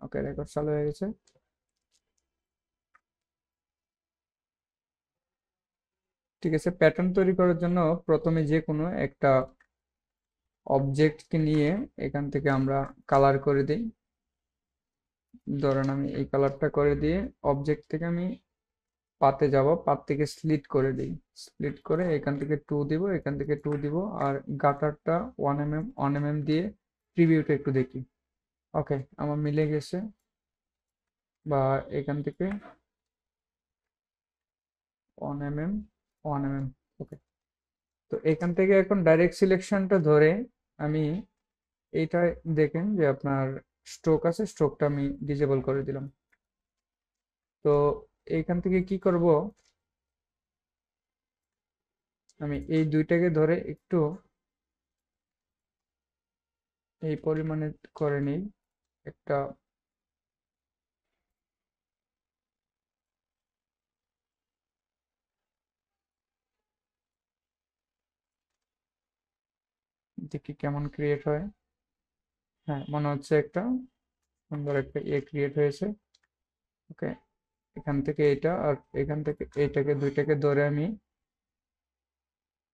ওকে, record চালু হয়ে গেছে। ঠিক আছে, প্যাটার্ন তৈরি করার জন্য প্রথমে যে কোনো একটা অবজেক্টকে নিয়ে এখান থেকে আমরা কালার করে দিই। ধরেন আমি এই কালারটা করে দিয়ে অবজেক্ট থেকে আমি পাতে যাব, পাত থেকে স্প্লিট করে দিই। স্প্লিট করে এখান থেকে 2 দিব, এখান থেকে 2 দিব, আর গাটারটা 1 mm দিয়ে প্রিভিউটা একটু দেখি। ওকে, আমার মিলে গেছে। বা এখান থেকে 1 mm, 1 mm। ওকে, তো এখান থেকে এখন ডাইরেক্ট সিলেকশনটা ধরে আমি এইটা দেখেন যে আপনার স্ট্রোক আছে, স্ট্রোকটা আমি ডিসেবল করে দিলাম। তো এইখান থেকে কি করব, আমি এই দুইটাকে ধরে একটু এই পরিমাণে করে নিই একটা। দেখি কেমন ক্রিয়েট হয়। হ্যাঁ, মনে হচ্ছে একটা সুন্দর একটা ক্রিয়েট হয়েছে। ওকে, এখান থেকে এটা আর এখান থেকে এইটাকে দুইটাকে ধরে আমি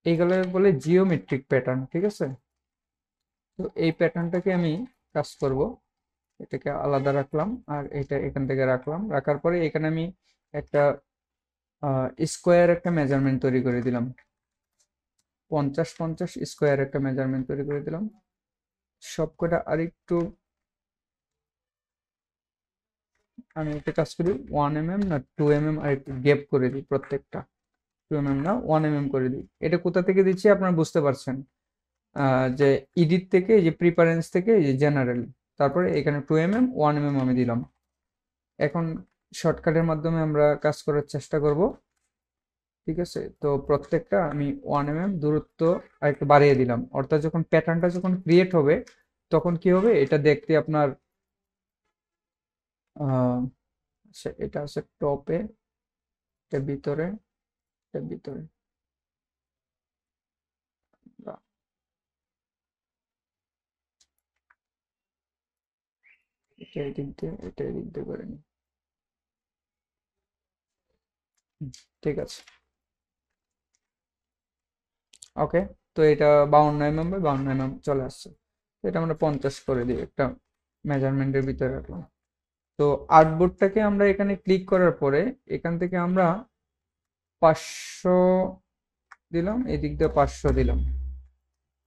এইগুলো বলে জিওমেট্রিক প্যাটার্ন। ঠিক আছে, তো এই প্যাটার্নটাকে আমি কাজ করব। এটাকে আলাদা রাখলাম আর এটা এখান থেকে রাখলাম, রাখার পরে এখানে আমি একটা স্কোয়ার একটা মেজারমেন্ট তৈরি করে দিলাম। 50-50 স্কোয়ার একটা মেজারমেন্ট তৈরি করে দিলাম। সবকটা আরেকটু আমি একটা কাজ করি, 1 mm না 2 mm আর একটু গ্যাপ করে দিই প্রত্যেকটা। 2 mm না 1 mm করে দিই। এটা কোথা থেকে দিচ্ছি আপনারা বুঝতে পারছেন, যে ইডিট থেকে, এই যে প্রিফারেন্স থেকে, এই যে জেনারেল, তারপরে এখানে 2 mm 1 mm আমি দিলাম। এখন শর্টকাটের মাধ্যমে আমরা কাজ করার চেষ্টা করব। ঠিক আছে, তো প্রত্যেকটা আমি 1 mm দূরত্ব আর একটু বাড়িয়ে দিলাম, অর্থাৎ যখন প্যাটার্নটা যখন ক্রিয়েট হবে তখন কি হবে এটা দেখতে আপনার আহ এটা আছে টপে, এটা ভিতরে, এটা ভিতরে, বা এটা এদিক দিয়ে, এটা এদিক দিয়ে করে নিই। ঠিক আছে, ওকে। তো এটা 52 mm বাই 52 mm চলে আসছে। তো এটা আমরা 50 করে দিই, একটা মেজারমেন্টের ভিতরে রাখলাম। তো আর্টবোর্ডটাকে আমরা এখানে ক্লিক করার পরে এখান থেকে আমরা 500 দিলাম, এদিক দিয়ে 500 দিলাম,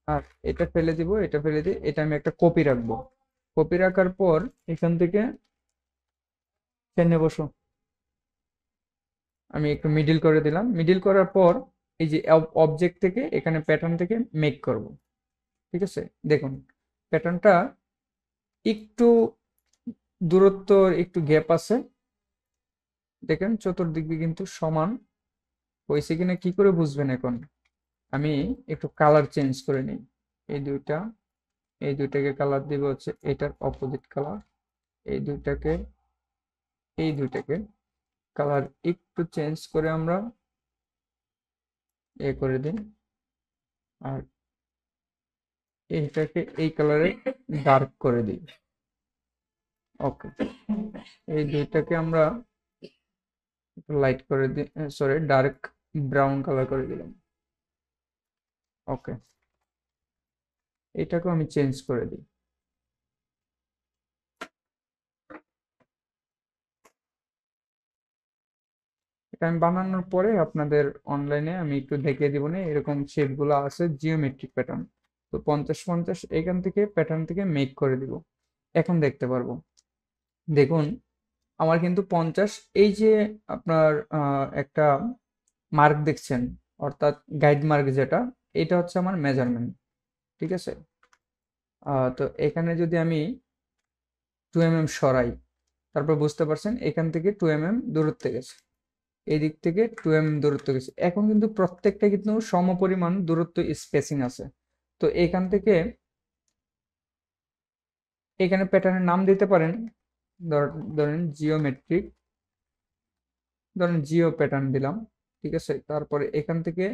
আর এটা ফেলে দিব, এটা ফেলে দিয়ে এটা আমি একটা কপি রাখবো। কপি রাখার পর এখান থেকে টেনে বসো, আমি একটু মিডিল করে দিলাম। মিডিল করার পর এই যে অবজেক্ট থেকে এখানে প্যাটার্ন থেকে মেক করব। ঠিক আছে, দেখুন প্যাটার্নটা একটু দূরত্ব, একটু গ্যাপ আছে। দেখেন চতুর্দিকে কিন্তু সমান হয়েছে কিনা কি করে বুঝবেন এখন, আমি একটু কালার চেঞ্জ করে নিই। এই দুইটা, এই দুইটাকে কালার দিব হচ্ছে এটার অপোজিট কালার। এই দুইটাকে, এই দুইটাকে কালার একটু চেঞ্জ করে আমরা করে দিই, আর এইটাকে এই কালারে ডার্ক করে দিই। ওকে, এই দুইটাকে আমরা লাইট করে দিই, সরি ডার্ক ব্রাউন কালার করে দিলাম। ওকে, এটাকেও আমি চেঞ্জ করে দিই। এটা আমি বানানোর পরে আপনাদের অনলাইনে আমি একটু দেখিয়ে দিব না, এরকম শেপগুলো আছে জিওমেট্রিক প্যাটার্ন। তো 50-50 এখান থেকে প্যাটার্ন থেকে মেক করে দিব, এখন দেখতে পারবো। দেখুন আমার কিন্তু 50, এই যে আপনার একটা মার্ক দেখছেন, অর্থাৎ গাইড মার্ক যেটা, এটা হচ্ছে আমার মেজারমেন্ট। ঠিক আছে, তো এখানে যদি আমি 2 mm সরাই, তারপর বুঝতে পারছেন এখান থেকে 2 mm দূরত্বে গেছে, এই দিক থেকে 2 mm দূরত্ব গেছে। এখন কিন্তু প্রত্যেকটা কিন্তু সমপরিমাণ দূরত্ব স্পেসিং আছে। তো এখান থেকে এখানে প্যাটার্নের নাম দিতে পারেন, ধরেন জিওমেট্রিক, ধরেন জিও প্যাটার্ন দিলাম। ঠিক আছে, তারপরে এখান থেকে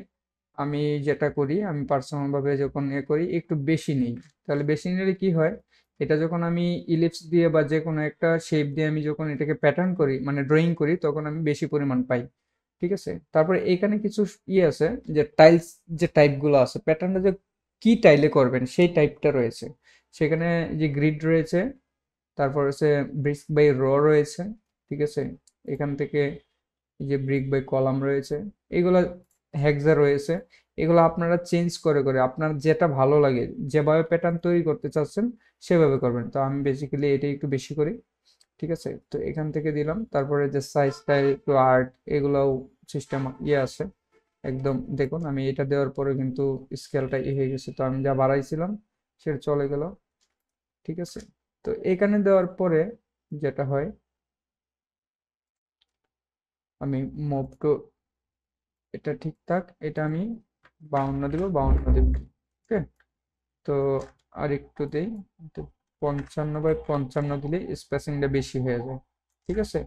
আমি যেটা করি, আমি পার্সোনাল ভাবে যখন করি একটু বেশি নিই। তাহলে বেশি নিলে কি হয়, এটা যখন আমি ইলিপস দিয়ে বা যে কোনো একটা শেপ দিয়ে আমি যখন এটাকে প্যাটার্ন করি মানে ড্রয়িং করি তখন আমি বেশি পরিমাণ পাই। ঠিক আছে, তারপরে এখানে কিছু ইয়ে আছে যে টাইলস, যে টাইপগুলো আছে প্যাটার্নটা যে কি টাইলে করবেন সেই টাইপটা রয়েছে সেখানে, যে গ্রিড রয়েছে, তারপর হচ্ছে ব্রিক বাই র রয়েছে। ঠিক আছে, এখান থেকে এই যে ব্রিক বাই কলাম রয়েছে, এগুলো হেক্সা রয়েছে। এগুলো আপনারা চেঞ্জ করে করে আপনার যেটা ভালো লাগে, যেভাবে প্যাটার্ন তৈরি করতে চাচ্ছেন সেভাবে করবেন। তো আমি বেসিক্যালি এটাই একটু বেশি করি। ঠিক আছে, তো এখান থেকে দিলাম। তারপরে যে সাইজ স্টাইল একটু আর্ট এগুলাও সিস্টেম ইয়ে আছে একদম। দেখুন আমি এটা দেওয়ার পরে কিন্তু স্কেলটা ইয়ে হয়ে গেছে, তো আমি যা বাড়াইছিলাম সেটা চলে গেল। ঠিক আছে, তো এখানে দেওয়ার পরে যেটা হয়, আমি মুভ টু, এটা ঠিকঠাক, এটা আমি 52 দিব, 52 দিব। ওকে, তো আর একটু দেই, তো 55/55 দিলে স্পেসিংটা বেশি হয়ে যায়। ঠিক আছে,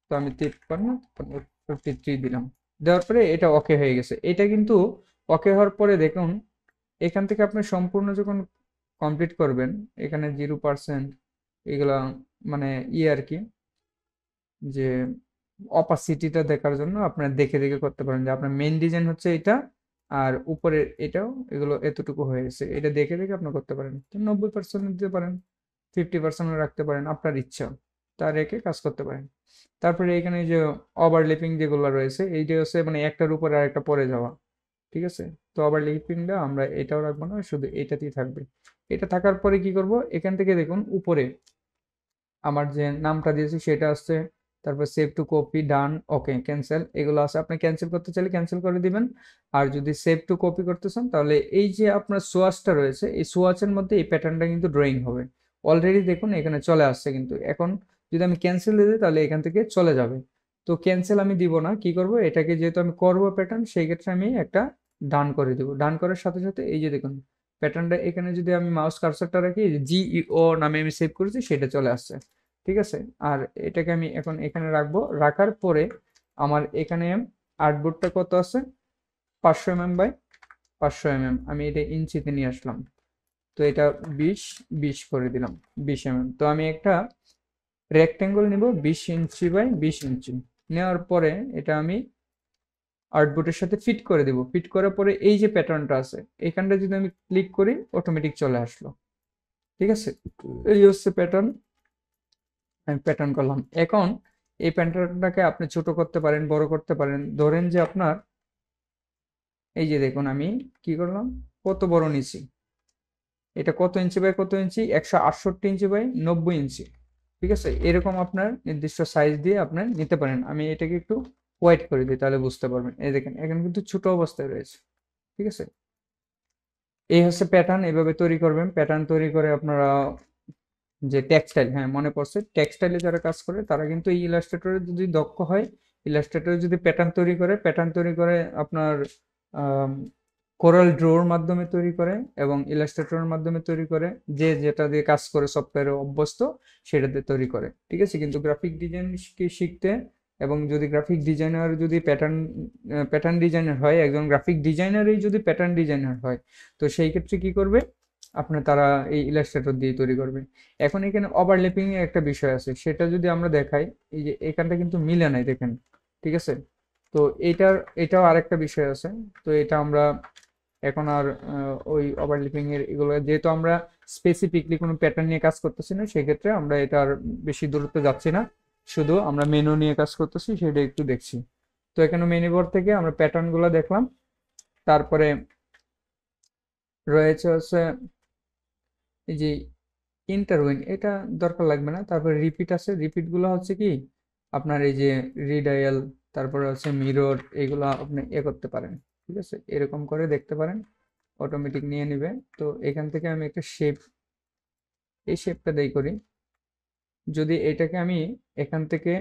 তো আমি 53 দিলাম। দেওয়ার পরে এটা ওকে হয়ে গেছে। এটা কিন্তু ওকে হওয়ার পরে দেখুন এখান থেকে আপনি সম্পূর্ণ যখন কমপ্লিট করবেন, এখানে 0% এগুলা মানে ইয়ে আর কি, যে অপাসিটিটা দেখার জন্য আপনার দেখে দেখে করতে পারেন যে আপনার মেইন ডিজাইন হচ্ছে এটা, আর উপরের এটাও, এগুলো এতটুকু হয়ে গেছে, এটা দেখে দেখে আপনি করতে পারেন। তো 90% দিতে পারেন, 50% রাখতে পারেন, আপনার ইচ্ছা, তা রেখে কাজ করতে পারেন। তারপরে এখানে যে ওভারল্যাপিং যেগুলো রয়েছে, এইটা হচ্ছে মানে একটার উপরে আর একটা পরে যাওয়া। ঠিক আছে, তো ওভারল্যাপিংটা আমরা এটাও রাখবো না, শুধু এটাতেই থাকবে। এটা থাকার পরে কি করব, এখান থেকে দেখুন উপরে আমার যে নামটা দিয়েছি সেটা আসছে, তারপর সেভ টু কপি, ডান, ওকে, ক্যান্সেল, এগুলো আছে। আপনি ক্যান্সেল করতে চাইলে ক্যান্সেল করে দিবেন। আর যদি সেভ টু কপি করতে চান তাহলে এই যে আপনার সোয়াচটা রয়েছে, এই সোয়াচের মধ্যে এই প্যাটার্নটা কিন্তু ড্রয়িং হবে। অলরেডি দেখুন এখানে চলে আসছে, কিন্তু এখন যদি আমি ক্যান্সেল দিয়ে দিই তাহলে এখান থেকে চলে যাবে। তো ক্যান্সেল আমি দিব না, কি করব, এটাকে যেহেতু আমি করবো প্যাটার্ন, সেই ক্ষেত্রে আমি একটা ডান করে দিব। ডান করার সাথে সাথে এই যে দেখুন প্যাটার্নটা, এখানে যদি আমি মাউস কার্সারটা রাখি, জিইও নামে আমি সেভ করেছি, সেটা চলে আসছে। ঠিক আছে, আর এটাকে আমি এখন এখানে রাখবো। রাখার পরে আমার এখানে আর্টবোর্ডটা কত আছে, 500 mm/500 mm, আমি এটা ইঞ্চিতে নিয়ে আসলাম। তো এটা 20 করে দিলাম, 20 mm। তো আমি একটা রেক্টেঙ্গল নিব 20 ইঞ্চি/20 ইঞ্চি। নেওয়ার পরে এটা আমি আর্টবোর্ডের সাথে ফিট করে দিব। ফিট করার পরে এই যে প্যাটার্নটা আছে এখানটা যদি আমি ক্লিক করি অটোমেটিক চলে আসলো। ঠিক আছে, এই হচ্ছে প্যাটার্ন, আমি প্যাটার্ন করলাম। এখন এই প্যাটার্নটাকে আপনি ছোট করতে পারেন, বড় করতে পারেন। ধরেন যে আপনার এই যে দেখুন আমি কি করলাম, কত বড় নিছি, এটা কত ইঞ্চি বাই কত ইঞ্চি, 168 ইঞ্চি/90 ইঞ্চি। ঠিক আছে, এরকম আপনার নির্দিষ্ট সাইজ দিয়ে আপনার নিতে পারেন। আমি এটাকে একটু হোয়াইট করে দিই তাহলে বুঝতে পারবেন। এই দেখেন এখানে কিন্তু ছোট অবস্থায় রয়েছে। ঠিক আছে, এই হচ্ছে প্যাটার্ন, এইভাবে তৈরি করবেন। প্যাটার্ন তৈরি করে আপনারা যে টেক্সটাইল, হ্যাঁ মনে পড়ছে, টেক্সটাইলে যারা কাজ করে তারা কিন্তু এই ইলাস্ট্রেটরে যদি দক্ষ হয়, ইলাস্ট্রেটরে যদি প্যাটার্ন তৈরি করে, প্যাটার্ন তৈরি করে আপনার কোরাল ড্রোর মাধ্যমে তৈরি করে এবং ইলাস্ট্রেটরের মাধ্যমে তৈরি করে, যে যেটা দিয়ে কাজ করে সফটওয়্যারে অভ্যস্ত সেটাতে তৈরি করে। ঠিক আছে, কিন্তু গ্রাফিক ডিজাইন শিখতে এবং যদি গ্রাফিক ডিজাইনার যদি প্যাটার্ন ডিজাইনার হয়, একজন গ্রাফিক ডিজাইনারই যদি প্যাটার্ন ডিজাইনার হয়, তো সেই ক্ষেত্রে কি করবে, আপনার তারা এই ইলাস্ট্রেটর দিয়ে তৈরি করবে। এখন এখানে ওভারল্যাপিং এর একটা বিষয় আছে, সেটা যদি আমরা দেখাই, এই যে এখানটা কিন্তু মিলে নাই দেখেন। ঠিক আছে, তো এটাও আরেকটা বিষয় আছে। তো এটা আমরা এখন আর ওই ওভারল্যাপিং এর এগুলো যেহেতু আমরা স্পেসিফিকলি কোনো প্যাটার্ন নিয়ে কাজ করতেছি না, সেক্ষেত্রে আমরা এটা আর বেশি দূরত্ব যাচ্ছি না, শুধু আমরা মেনু নিয়ে কাজ করতেছি সেটা একটু দেখছি। তো এখানে মেনু বার থেকে আমরা প্যাটার্ন গুলো দেখলাম। তারপরে রয়েছে হচ্ছে এই যে ইন্টারউইন, এটা দরকার লাগবে না। তারপরে রিপিট আছে, রিপিট গুলো হচ্ছে কি আপনার এই যে রিডায়াল, তারপরে হচ্ছে মিরর, এগুলো আপনি করতে পারেন। ঠিক আছে, এরকম করে দেখতে পারেন, অটোমেটিক নিয়ে নিবে। তো এখান থেকে আমি একটা শেপ, এই শেপটা দেই করি। যদি এটাকে আমি এখান থেকে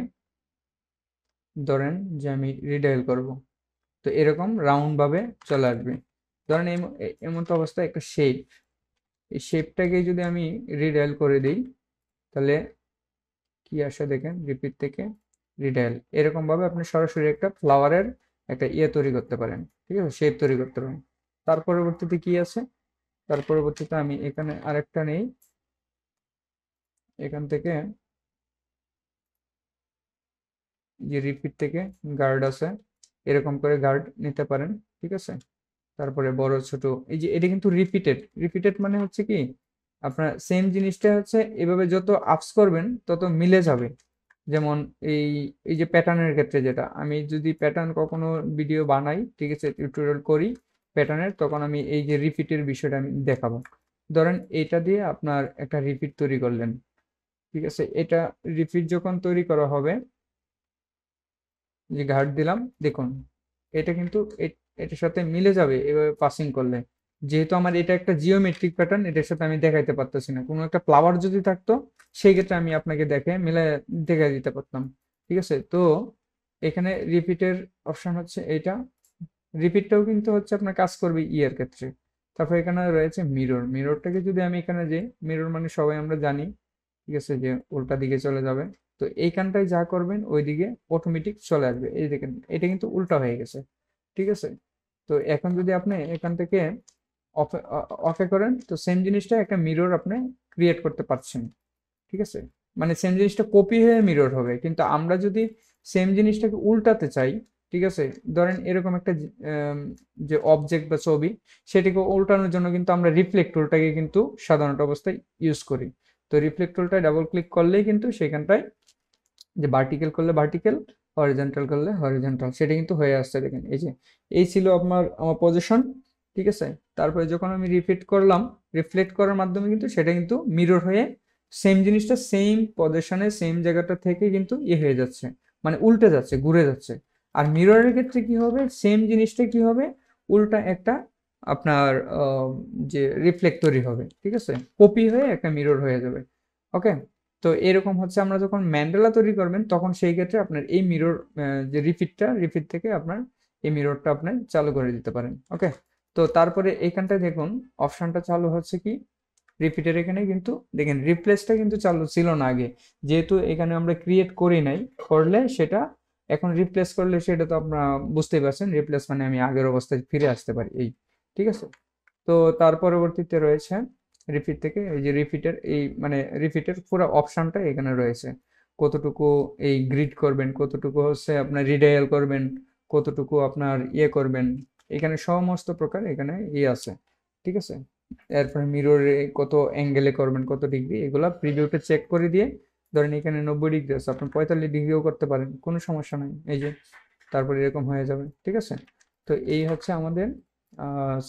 ধরেন যে আমি রিডায়াল করব, তো এরকম রাউন্ড ভাবে চলে আসবে। ধরেন এমন তো অবস্থায় একটা শেপ, এই শেপটাকে যদি আমি রিডায়াল করে দিই তাহলে কি আসে দেখেন, রিপিট থেকে রিডায়াল, এরকম ভাবে আপনি সরাসরি একটা ফ্লাওয়ারের একটা তৈরি করতে পারেন। ঠিক আছে, শেপ তৈরি করতে পারেন। তার পরবর্তীতে কি আছে, তার পরবর্তীতে আমি এখানে আরেকটা নেই, এখান থেকে যে রিপিট থেকে গার্ড আছে, এরকম করে গার্ড নিতে পারেন, ঠিক আছে। তারপরে বড় ছোট, এই যে এটা কিন্তু রিপিটেড, রিপিটেড মানে হচ্ছে কি আপনার সেম জিনিসটা হচ্ছে এভাবে যত আপস করবেন তত মিলে যাবে। যেমন এই এই যে প্যাটার্নের ক্ষেত্রে, যেটা আমি যদি প্যাটার্ন কখনো ভিডিও বানাই, ঠিক আছে, টিউটোরিয়াল করি প্যাটার্নের, তখন আমি এই যে রিপিটের বিষয়টা আমি দেখাবো। ধরেন এটা দিয়ে আপনার একটা রিপিট তৈরি করলেন, ঠিক আছে, এটা রিপিট যখন তৈরি করা হবে, যে গার্ড দিলাম, দেখুন এটা কিন্তু এটার সাথে মিলে যাবে এভাবে পাসিং করলে। যেহেতু আমার এটা একটা জিওমেট্রিক প্যাটার্ন, এটার সাথে আমি দেখাইতে পারতেছি না। কোনো একটা ফ্লাওয়ার যদি থাকতো সেই ক্ষেত্রে আমি আপনাকে দেখে মিলে দেখাই দিতে পারতাম, ঠিক আছে। তো এখানে রিপিটের অপশন হচ্ছে এইটা, রিপিটটাও কিন্তু হচ্ছে আপনার কাজ করবে এর ক্ষেত্রে। তারপর এখানে রয়েছে মিরর, মিররটাকে যদি আমি এখানে, যে মিরর মানে সবাই আমরা জানি, ঠিক আছে, যে উল্টা দিকে চলে যাবে। তো এইখানটায় যা করবেন ওইদিকে অটোমেটিক চলে আসবে। এই দেখেন এটা কিন্তু উল্টা হয়ে গেছে, ঠিক আছে। তো এখন যদি আপনি এখান থেকে অফে অফে করেন, তো সেম জিনিসটা একটা মিরর আপনি ক্রিয়েট করতে পারছেন, ঠিক আছে। মানে সেম জিনিসটা কপি হয়ে মিরর হবে, কিন্তু আমরা যদি সেম জিনিসটাকে উল্টাতে চাই, ঠিক আছে, ধরেন এরকম একটা যে অবজেক্ট বা ছবি, সেটাকে উল্টানোর জন্য কিন্তু আমরা রিফ্লেক্ট টুলটাকে কিন্তু সাধারণত অবস্থায় ইউজ করি। তো রিফ্লেক্ট টুলটায় ডাবল ক্লিক করলেই কিন্তু সেখানটায় যে ভার্টিক্যাল করলে ভার্টিক্যাল, হরিজন্টাল করলে হরিজন্টাল, সেটা কিন্তু হয়ে আসছে। দেখেন এই যে এই ছিল আমার পজিশন, ঠিক আছে। তারপরে যখন আমি রিপিট করলাম, রিফ্লেক্ট করার মাধ্যমে কিন্তু সেটা কিন্তু মিরর হয়ে সেম জিনিসটা সেম পজিশনে সেম জায়গাটা থেকে কিন্তু ইয়ে হয়ে যাচ্ছে, মানে উল্টে যাচ্ছে, ঘুরে যাচ্ছে। আর মিররের ক্ষেত্রে কি হবে, সেম জিনিসটা কি হবে, উল্টা একটা আপনার যে রিফ্লেক্ট তৈরি হবে, ঠিক আছে, কপি হয়ে একটা মিরর হয়ে যাবে। ওকে। তো এরকম হচ্ছে আমরা যখন ম্যান্ডেলা তৈরি করবেন, তখন সেই ক্ষেত্রে আপনার এই মিরর, যে রিপিট থেকে আপনার এই মিররটা আপনি চালু করে দিতে পারেন। ওকে। তো তারপরে এইখানটায় দেখুন অপশনটা চালু হচ্ছে কি, রিপিটের এখানে কিন্তু দেখেন রিপ্লেসটা কিন্তু চালু ছিল না আগে, যেহেতু এখানে আমরা ক্রিয়েট করি নাই, করলে সেটা এখন রিপ্লেস করলে সেটা তো আপনারা বুঝতেই পারছেন, রিপ্লেস মানে আমি আগের অবস্থায় ফিরে আসতে পারি, এই, ঠিক আছে। তো তার পরবর্তীতে রয়েছে রিপিট থেকে এই যে রিপিটের এই মানে রিপিটের পুরো অপশনটা এখানে রয়েছে। কতটুকু এই গ্রিড করবেন, কতটুকু হচ্ছে আপনার রিডায়াল করবেন, কতটুকু আপনার ইয়ে করবেন, এখানে সমস্ত প্রকার এখানে ইয়ে আছে, ঠিক আছে। এরপরে মিররে কত অ্যাঙ্গেলে করবেন, কত ডিগ্রি, এগুলা প্রিভিউতে চেক করে দিয়ে, ধরেন এখানে 90 ডিগ্রি আছে, আপনি 45 ডিগ্রিও করতে পারেন, কোনো সমস্যা নাই, এই যে তারপরে এরকম হয়ে যাবে, ঠিক আছে। তো এই হচ্ছে আমাদের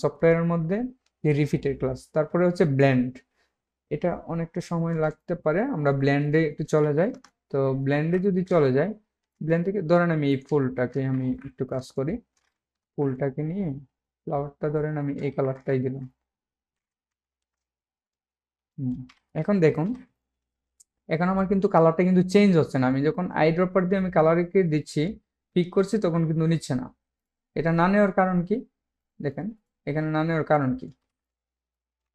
সফটওয়্যারের মধ্যে যে রিপিটের ক্লাস। তারপরে হচ্ছে ব্লেন্ড, এটা অনেকটা সময় লাগতে পারে, আমরা ব্লেন্ডে একটু চলে যাই। তো ব্লেন্ডে যদি চলে যাই, ব্লেন্ড থেকে ধরেন আমি এই ফুলটাকে আমি একটু কাজ করি, ফুলটাকে নিয়ে ফ্লাওয়ারটা ধরেন আমি এই কালারটাই দিলাম। এখন দেখুন, এখন আমার কিন্তু কালারটা কিন্তু চেঞ্জ হচ্ছে না। আমি যখন আই ড্রপার দিয়ে আমি কালারকে দিচ্ছি, পিক করছি, তখন কিন্তু নিচ্ছে না। এটা না নেওয়ার কারণ কি, দেখেন এখানে না নেওয়ার কারণ কি।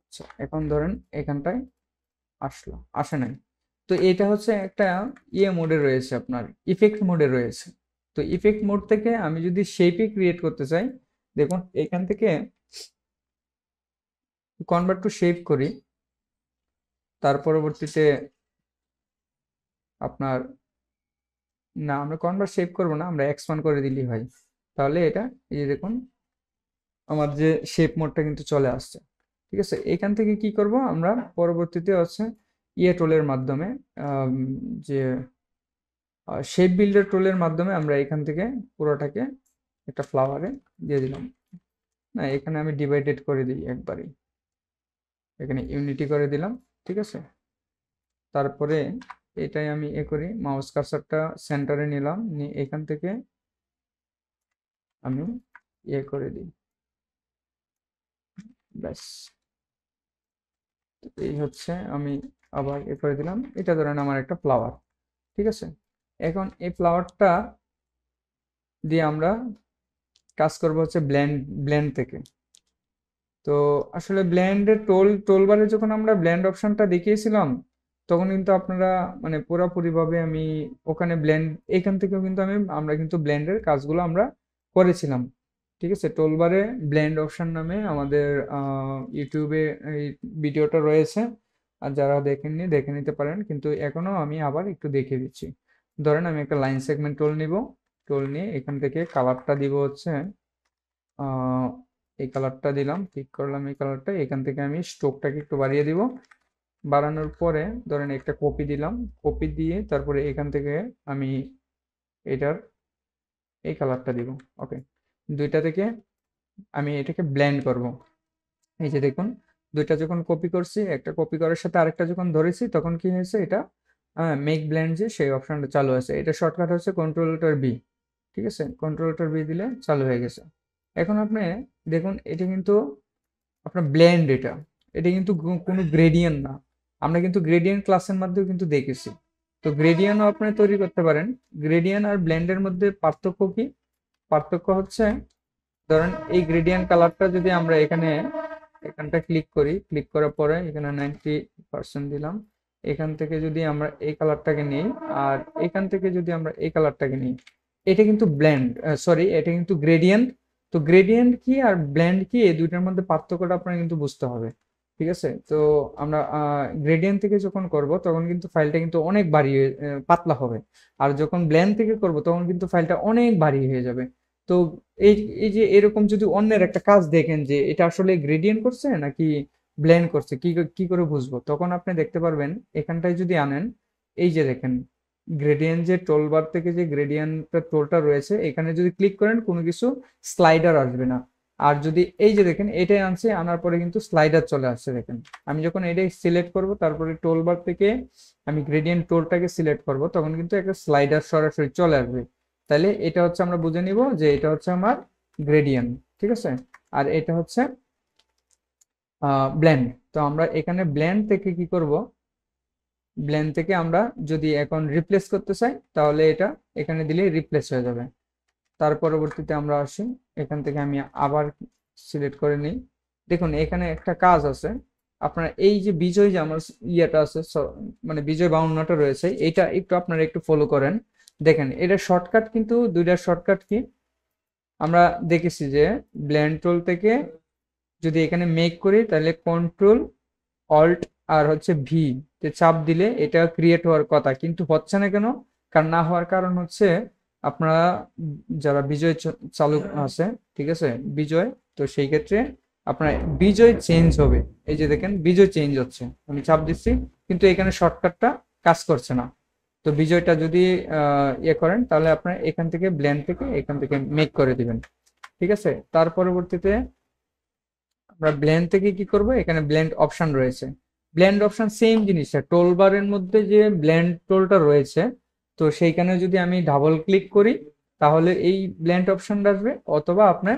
আচ্ছা, এখন ধরেন এখানটায় আসলো, আসে নাই। তো এটা হচ্ছে একটা ইয়ে মোডে রয়েছে, আপনার ইফেক্ট মোডে রয়েছে। তো ইফেক্ট মোড থেকে আমি যদি শেপে ক্রিয়েট করতে চাই, দেখুন এখান থেকে কনভার্ট টু শেপ করি, তার পরবর্তীতে আপনার, না আমরা কনভার্ট শেপ করবো না, আমরা এক্সপান্ড করে দিলেই হয়। তাহলে এটা এই যে দেখুন আমার যে শেপ মোডটা কিন্তু চলে আসছে, ঠিক আছে। এখান থেকে কি করব আমরা পরবর্তীতে হচ্ছে ইয়ে টোলের মাধ্যমে, আম, যে শেপ বিল্ডার টুলের মাধ্যমে আমরা এখান থেকে পুরোটাকে একটা ফ্লাওয়ারে দিয়ে দিলাম। না, এখানে আমি ডিভাইডেড করে দিই একবারই, এখানে ইউনিটি করে দিলাম, ঠিক আছে। তারপরে এটাই আমি এ করি, মাউস কার্সারটা সেন্টারে নিলাম, নিয়ে এখান থেকে আমি ইয়ে করে দিই, ব্যাস। এই হচ্ছে আমি আবার এ করে দিলাম, এটা ধরেন আমার একটা ফ্লাওয়ার, ঠিক আছে। এখন এই ফ্লাওয়ারটা দিয়ে আমরা কাজ করব হচ্ছে ব্লেন্ড, ব্লেন্ড থেকে। তো আসলে ব্লেন্ডের টোলবারে যখন আমরা ব্লেন্ড অপশনটা দেখিয়েছিলাম, তখন কিন্তু আপনারা মানে পুরোপুরি ভাবে আমি ওখানে ব্লেন্ড, এখান থেকেও কিন্তু আমরা কিন্তু ব্লেন্ডের কাজগুলো আমরা করেছিলাম, ঠিক আছে। টোলবারে ব্লেন্ড অপশন নামে আমাদের ইউটিউবে এই ভিডিওটা রয়েছে, আর যারা দেখেননি দেখে নিতে পারেন, কিন্তু এখনো আমি আবার একটু দেখিয়ে দিচ্ছি। ধরেন আমি একটা লাইন সেগমেন্ট টুল নিব, টুল নিয়ে এখান থেকে কালারটা দিব হচ্ছে আহ, এই কালারটা দিলাম, ক্লিক করলাম এই কালারটা, এখান থেকে আমি স্ট্রোকটাকে একটু বাড়িয়ে দিব। বাড়ানোর পরে ধরেন একটা কপি দিলাম, কপি দিয়ে তারপরে এখান থেকে আমি এটার এই কালারটা দিব। ওকে, দুইটা থেকে আমি এটাকে ব্লেন্ড করব। এই যে দেখুন, দুইটা যখন কপি করছি, একটা কপি করার সাথে আরেকটা যখন ধরেছি, তখন কি হয়েছে, এটা মেক ব্লেন্ড যে সেই অপশনটা চালু আছে। এটা শর্টকাট হচ্ছে কন্ট্রোল-বি। ঠিক আছে, কন্ট্রোল-বি দিলে চালু হয়ে গেছে। এখন আপনি দেখুন, এটা কিন্তু আপনার ব্লেন্ড, এটা এটা কিন্তু কোনো গ্রেডিয়েন্ট না। আমরা কিন্তু গ্রেডিয়েন্ট ক্লাসের মধ্যেও কিন্তু দেখেছি। তো গ্রেডিয়েন্টও আপনি তৈরি করতে পারেন। গ্রেডিয়েন্ট আর ব্লেন্ডের মধ্যে পার্থক্য কি? পার্থক্য হচ্ছে, ধরেন এই গ্রেডিয়েন্ট কালারটা যদি আমরা এখানটা ক্লিক করি, ক্লিক করার পরে এখানে 90% দিলাম, এখান থেকে যদি আমরা এই কালারটাকে নিই, আর এখান থেকে যদি আমরা এই কালারটাকে নিই, এটা কিন্তু ব্লেন্ড, সরি, এটা কিন্তু গ্রেডিয়েন্ট। তো গ্রেডিয়েন্ট কি আর ব্লেন্ড কি, এই দুইটার মধ্যে পার্থক্যটা আপনার কিন্তু বুঝতে হবে। ঠিক আছে, তো আমরা গ্রেডিয়েন্ট থেকে যখন করব তখন কিন্তু ফাইলটা কিন্তু অনেক ভারী পাতলা হবে। আর যখন ব্লেন্ড থেকে করব তখন কিন্তু ফাইলটা অনেক ভারী হয়ে যাবে। তো এই এই যে এরকম যদি অন্যের একটা কাজ দেখেন যে এটা আসলে গ্রেডিয়েন্ট করছে নাকি ব্লেন্ড করছে, কি করে বুঝবো? তখন আপনি দেখতে পারবেন, এখানটায় যদি আনেন, এই যে দেখেন গ্রেডিয়েন্ট যে টোলবার থেকে যে গ্রেডিয়েন্টের টোলটা রয়েছে, এখানে যদি ক্লিক করেন কোনো কিছু স্লাইডার আসবে না। আর যদি এই যে দেখেন এটাই আনছে, আনার পরে কিন্তু স্লাইডার চলে আসছে দেখেন। আমি যখন এটাই সিলেক্ট করব, তারপরে টোলবার থেকে আমি গ্রেডিয়েন্ট টোলটাকে সিলেক্ট করব, তখন কিন্তু একটা স্লাইডার সরাসরি চলে আসবে। তাহলে এটা হচ্ছে আমরা বুঝে নিব যে এটা হচ্ছে আমার গ্রেডিয়েন্ট। ঠিক আছে, আর এটা হচ্ছে ব্লেন্ড। তো আমরা এখানে ব্লেন্ড থেকে কি করব, ব্লেন্ড থেকে আমরা যদি এখন রিপ্লেস করতে চাই, তাহলে এটা এখানে দিলে রিপ্লেস হয়ে যাবে। তার পরবর্তীতে আমরা আসি, এখান থেকে আমি আবার সিলেক্ট করে নিই। দেখুন এখানে একটা কাজ আছে, আপনার এই যে বিজয় যে আমার ইয়েটা আছে, মানে বিজয় বাউন্নটা রয়েছে, এটা একটু আপনারা একটু ফলো করেন। দেখেন এটা শর্টকাট, কিন্তু দুইটা শর্টকাট কি আমরা দেখেছি যে ব্লেন্ড টুল থেকে যদি এখানে মেক করি, তাহলে কন্ট্রোল অল্ট আর হচ্ছে ভি তে চাপ দিলে এটা ক্রিয়েট হওয়ার কথা, কিন্তু হচ্ছে না কেন? কারণ না হওয়ার কারণ হচ্ছে, আপনারা যারা বিজয় চালু আছে, ঠিক আছে, বিজয়, তো সেই ক্ষেত্রে আপনার বিজয় চেঞ্জ হবে। এই যে দেখেন বিজয় চেঞ্জ হচ্ছে, আমি চাপ দিচ্ছি, কিন্তু এখানে শর্টকাটটা কাজ করছে না। তো বিজয়টা যদি ইয়ে করেন, তাহলে আপনার এখান থেকে ব্লেন্ড থেকে এখান থেকে মেক করে দিবেন। ঠিক আছে, তার পরবর্তীতে আমরা ব্লেন্ড থেকে কি করব, এখানে ব্লেন্ড অপশন রয়েছে। ব্লেন্ড অপশন সেম জিনিসটা, টোল বারের মধ্যে যে ব্লেন্ড টোলটা রয়েছে, তো সেইখানে যদি আমি ডাবল ক্লিক করি, তাহলে এই ব্লেন্ড অপশনটা আসবে। অথবা আপনার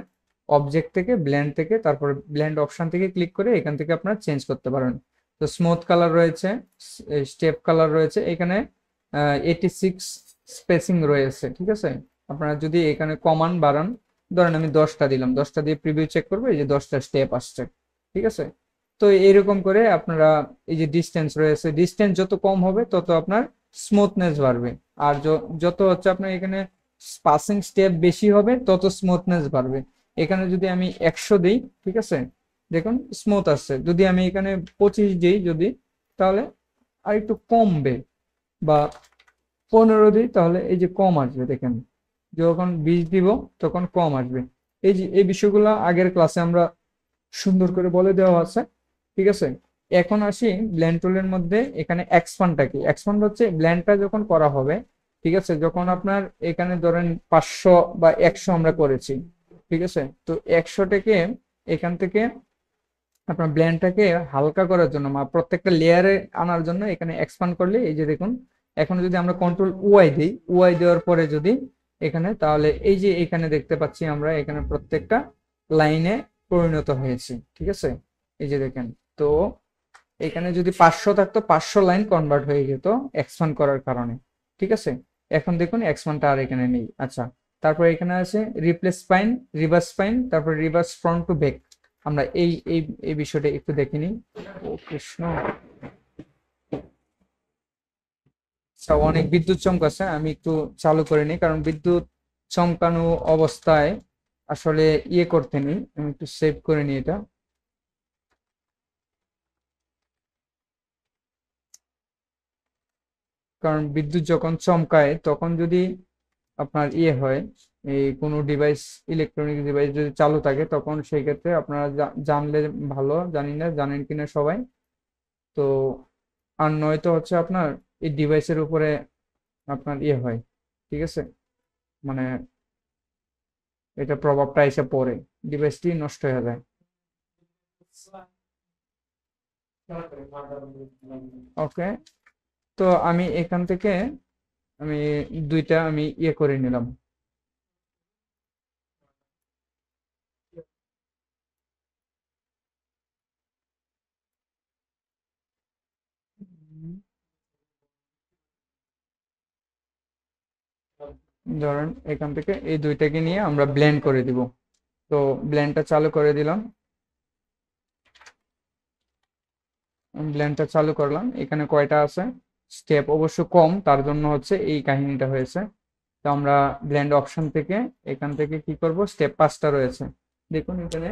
অবজেক্ট থেকে ব্লেন্ড থেকে তারপর ব্লেন্ড অপশন থেকে ক্লিক করে এখান থেকে আপনারা চেঞ্জ করতে পারেন। তো স্মুথ কালার রয়েছে, স্টেপ কালার রয়েছে, এখানে 86 স্পেসিং রয়েছে। ঠিক আছে, আপনারা যদি এখানে কমান বাড়ান, ধরেন আমি 10টা দিলাম, 10টা দিয়ে প্রিভিউ চেক করবো, এই যে 10টা স্টেপ আসছে। ঠিক আছে, তো এরকম করে আপনারা, এই যে ডিস্টেন্স রয়েছে, ডিস্টেন্স যত কম হবে তত আপনার স্মুথনেস বাড়বে। আর যত হচ্ছে আপনার এখানে পাসিং স্টেপ বেশি হবে, তত স্মুথনেস বাড়বে। এখানে যদি আমি 100 দিই, ঠিক আছে, দেখুন স্মুথ আসছে। যদি আমি এখানে 25 দিই যদি, তাহলে আর একটু কমবে। বা 15 দিই, তাহলে এই যে কম আসবে দেখেন। যখন 20 দিব, তখন কম আসবে। এই যে এই বিষয়গুলো আগের ক্লাসে আমরা সুন্দর করে বলে দেওয়া আছে। ঠিক আছে, এখন আসি ব্লেন্ড টুলের মধ্যে। এখানে এক্সপান্ডটা কি? এক্সপান্ড হচ্ছে ব্লেন্ডটা যখন করা হবে, ঠিক আছে, যখন আপনার এখানে ধরেন 500 বা 100 আমরা করেছি, ঠিক আছে, তো 100টাকে এখান থেকে আপনার ব্লেন্ডটাকে হালকা করার জন্য বা প্রত্যেকটা লেয়ারে আনার জন্য এখানে এক্সপান্ড করলে, এই যে দেখুন, এখন যদি আমরা কন্ট্রোল ওয়াই দিই, ওয়াই দেওয়ার পরে যদি এখানে, তাহলে এই যে এখানে দেখতে পাচ্ছি আমরা এখানে প্রত্যেকটা লাইনে পরিণত হয়েছে। ঠিক আছে, এই যে দেখেন, তো এখানে যদি 500 থাকতো, 500 লাইন কনভার্ট হয়ে যেত এক্সপান্ড করার কারণে। ঠিক আছে, এখন দেখুন এক্সপান্ডটা আর এখানে নেই। আচ্ছা, তারপর এখানে আছে রিপ্লেস স্পাইন, রিভার্স স্পাইন, তারপর রিভার্স ফ্রন্ট টু ব্যাক। আমরা এই এই এই বিষয়টা একটু দেখে নিই। ও কৃষ্ণ, আচ্ছা, অনেক বিদ্যুৎ চমকাচ্ছে, আমি একটু চালু করে নিই, কারণ বিদ্যুৎ চমকানো অবস্থায় আসলে ইয়ে করতে নেই। আমি একটু সেভ করে নিই এটা। কারণ বিদ্যুৎ যখন চমকায় তখন যদি আপনার ইয়ে হয়, এই কোনো ডিভাইস, ইলেকট্রনিক ডিভাইস যদি চালু থাকে, তখন সেই ক্ষেত্রে আপনারা জানলে ভালো, জানি না জানেন কিনা সবাই। তো আর নয়তো হচ্ছে আপনার এই ডিভাইসের উপরে আপনার ইয়ে হয়, ঠিক আছে, মানে এটা প্রভাবটা এসে পড়ে, ডিভাইসটি নষ্ট হয়ে যায়। ওকে, তো আমি এখান থেকে আমি দুইটা আমি ইয়ে করে নিলাম। ধরেন এখান থেকে এই দুইটাকে নিয়ে আমরা ব্লেন্ড করে দিব। তো ব্লেন্ডটা চালু করে দিলাম, ব্লেন্ডটা চালু করলাম। এখানে কয়টা আছে, স্টেপ অবশ্য কম, তার জন্য হচ্ছে এই কাহিনীটা হয়েছে। তো আমরা ব্লেন্ড অপশন থেকে এখান থেকে কি করব, স্টেপ 5টা রয়েছে, দেখুন এখানে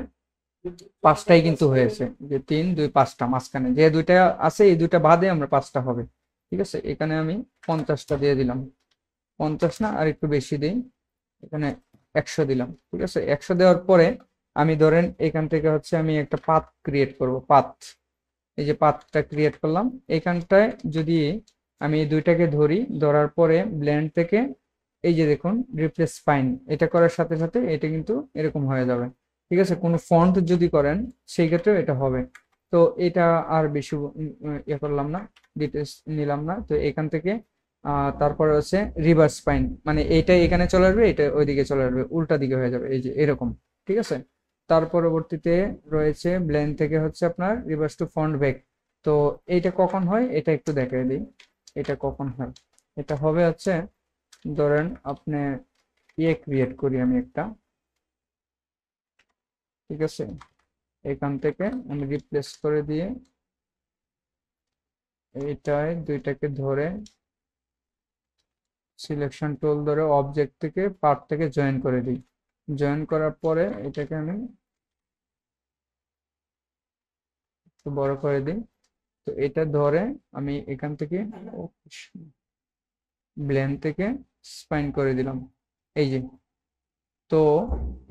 5টাই কিন্তু হয়েছে, যে 3 2 5টা, মাঝখানে যে দুইটা আছে এই দুইটা বাদে আমরা 5টা হবে। ঠিক আছে, এখানে আমি 50টা দিয়ে দিলাম, 50 না আর একটু বেশি দিই, এখানে 100 দিলাম। ঠিক আছে, 100 দেওয়ার পরে আমি ধরেন এখান থেকে হচ্ছে আমি একটা পাথ ক্রিয়েট করব, পাথ, এই যে পাথটা ক্রিয়েট করলাম। এখানটায় যদি আমি এই দুইটাকে ধরি, ধরার পরে ব্লেন্ড থেকে এই যে দেখুন রিপ্লেস স্পাইন, এটা করার সাথে সাথে এটা কিন্তু এরকম হয়ে যাবে। ঠিক আছে, কোনো ফন্ট যদি করেন সেই ক্ষেত্রেও এটা হবে। তো এটা আর বেশি ইয়ে করলাম না, ডিটেলস নিলাম না। তো এখান থেকে তারপরে হচ্ছে রিভার্স স্পাইন, মানে এইটা এখানে চলে আসবে, এটা ওইদিকে চলে আসবে, উল্টা দিকে হয়ে যাবে, এই যে এরকম। ঠিক আছে, তার পরবর্তীতে রয়েছে ব্লেন্ড থেকে হচ্ছে আপনার রিভার্স টু ফ্রন্ট ব্যাক। তো এইটা কখন হয় এটা একটু দেখাই দিই, এটা কখন হয়। এটা হবে হচ্ছে, ধরেন আপনি ইয়ে ক্রিয়েট করি আমি একটা, ঠিক আছে, এখান থেকে আমি রিপ্লেস করে দিয়ে এইটায় দুইটাকে ধরে সিলেকশন টুল ধরে অবজেক্ট থেকে পার্ট থেকে জয়েন করে দিই। জয়েন করার পরে এটাকে আমি একটু বড় করে দিই। তো এটা ধরে আমি এখান থেকে ব্লেন্ড থেকে স্পাইন করে দিলাম, এই যে। তো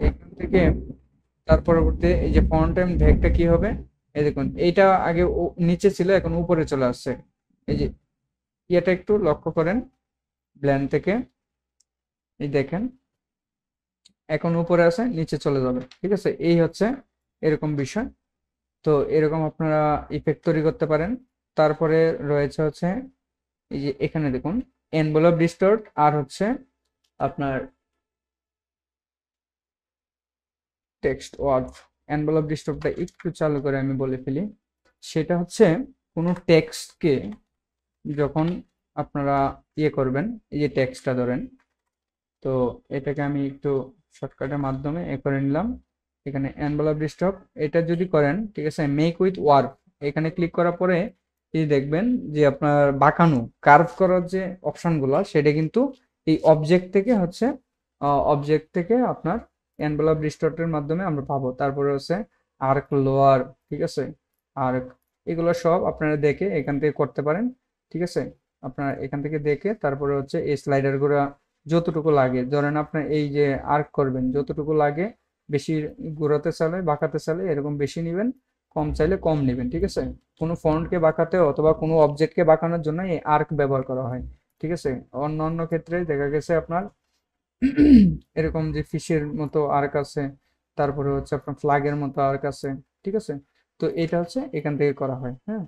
এখান থেকে তার পরবর্তী এই যে ফন্ট টাইম ভ্যাগটা কি হবে, এই দেখুন এইটা আগে নিচে ছিল, এখন উপরে চলে আসছে। এই যে এটা একটু লক্ষ্য করেন, ব্লেন্ড থেকে এই দেখেন এখন উপরে আছে, নিচে চলে যাবে। ঠিক আছে, এই হচ্ছে এরকম বিষয়। তো এরকম আপনারা ইফেক্ট তৈরি করতে পারেন। তারপরে রয়েছে হচ্ছে এই যে এখানে দেখুন এনভেলপ ডিস্টর্ট, আর হচ্ছে আপনার টেক্সট ওয়ার্ড। এনভেলপ ডিস্টর্টটা একটু চালু করে আমি বলে ফেলি। সেটা হচ্ছে কোনো টেক্সটকে যখন আপনারা ইয়ে করবেন, এই যে টেক্সটটা ধরেন, তো এটাকে আমি একটু শর্টকাটের মাধ্যমে এ করে নিলাম। এখানে এনভেলপ ডিস্টর্ট এটা যদি করেন, ঠিক আছে, মেক উইথ ওয়ার্ক, এখানে ক্লিক করার পরে এই দেখবেন যে আপনার বাঁকানো কার্ভ করার যে অপশনগুলো, সেটা কিন্তু এই অবজেক্ট থেকে হচ্ছে, অবজেক্ট থেকে আপনার এনভেলপ ডিস্টর্টের মাধ্যমে আমরা পাবো। তারপরে হচ্ছে আর্ক লোয়ার, ঠিক আছে, আর্ক, এগুলো সব আপনারা দেখে এখান থেকে করতে পারেন। ঠিক আছে, আপনারা এখান থেকে দেখে তারপরে হচ্ছে এই স্লাইডারগুলো যতটুকু লাগে, ধরেন আপনার এই যে আর্ক করবেন যতটুকু লাগে, বেশি ঘোরাতে চাইলে বাঁকাতে চাইলে এরকম বেশি নেবেন, কম চাইলে কম নেবেন। ঠিক আছে, কোনো ফন্টকে বাঁকাতে অথবা কোনো অবজেক্টকে বাঁকানোর জন্য এই আর্ক ব্যবহার করা হয়। ঠিক আছে, অন্য অন্য ক্ষেত্রে দেখা গেছে আপনার এরকম যে ফিশের মতো আর্ক আছে, তারপরে হচ্ছে আপনার ফ্ল্যাগের মতো আর্ক আছে। ঠিক আছে, তো এটা হচ্ছে এখান থেকে করা হয়। হ্যাঁ,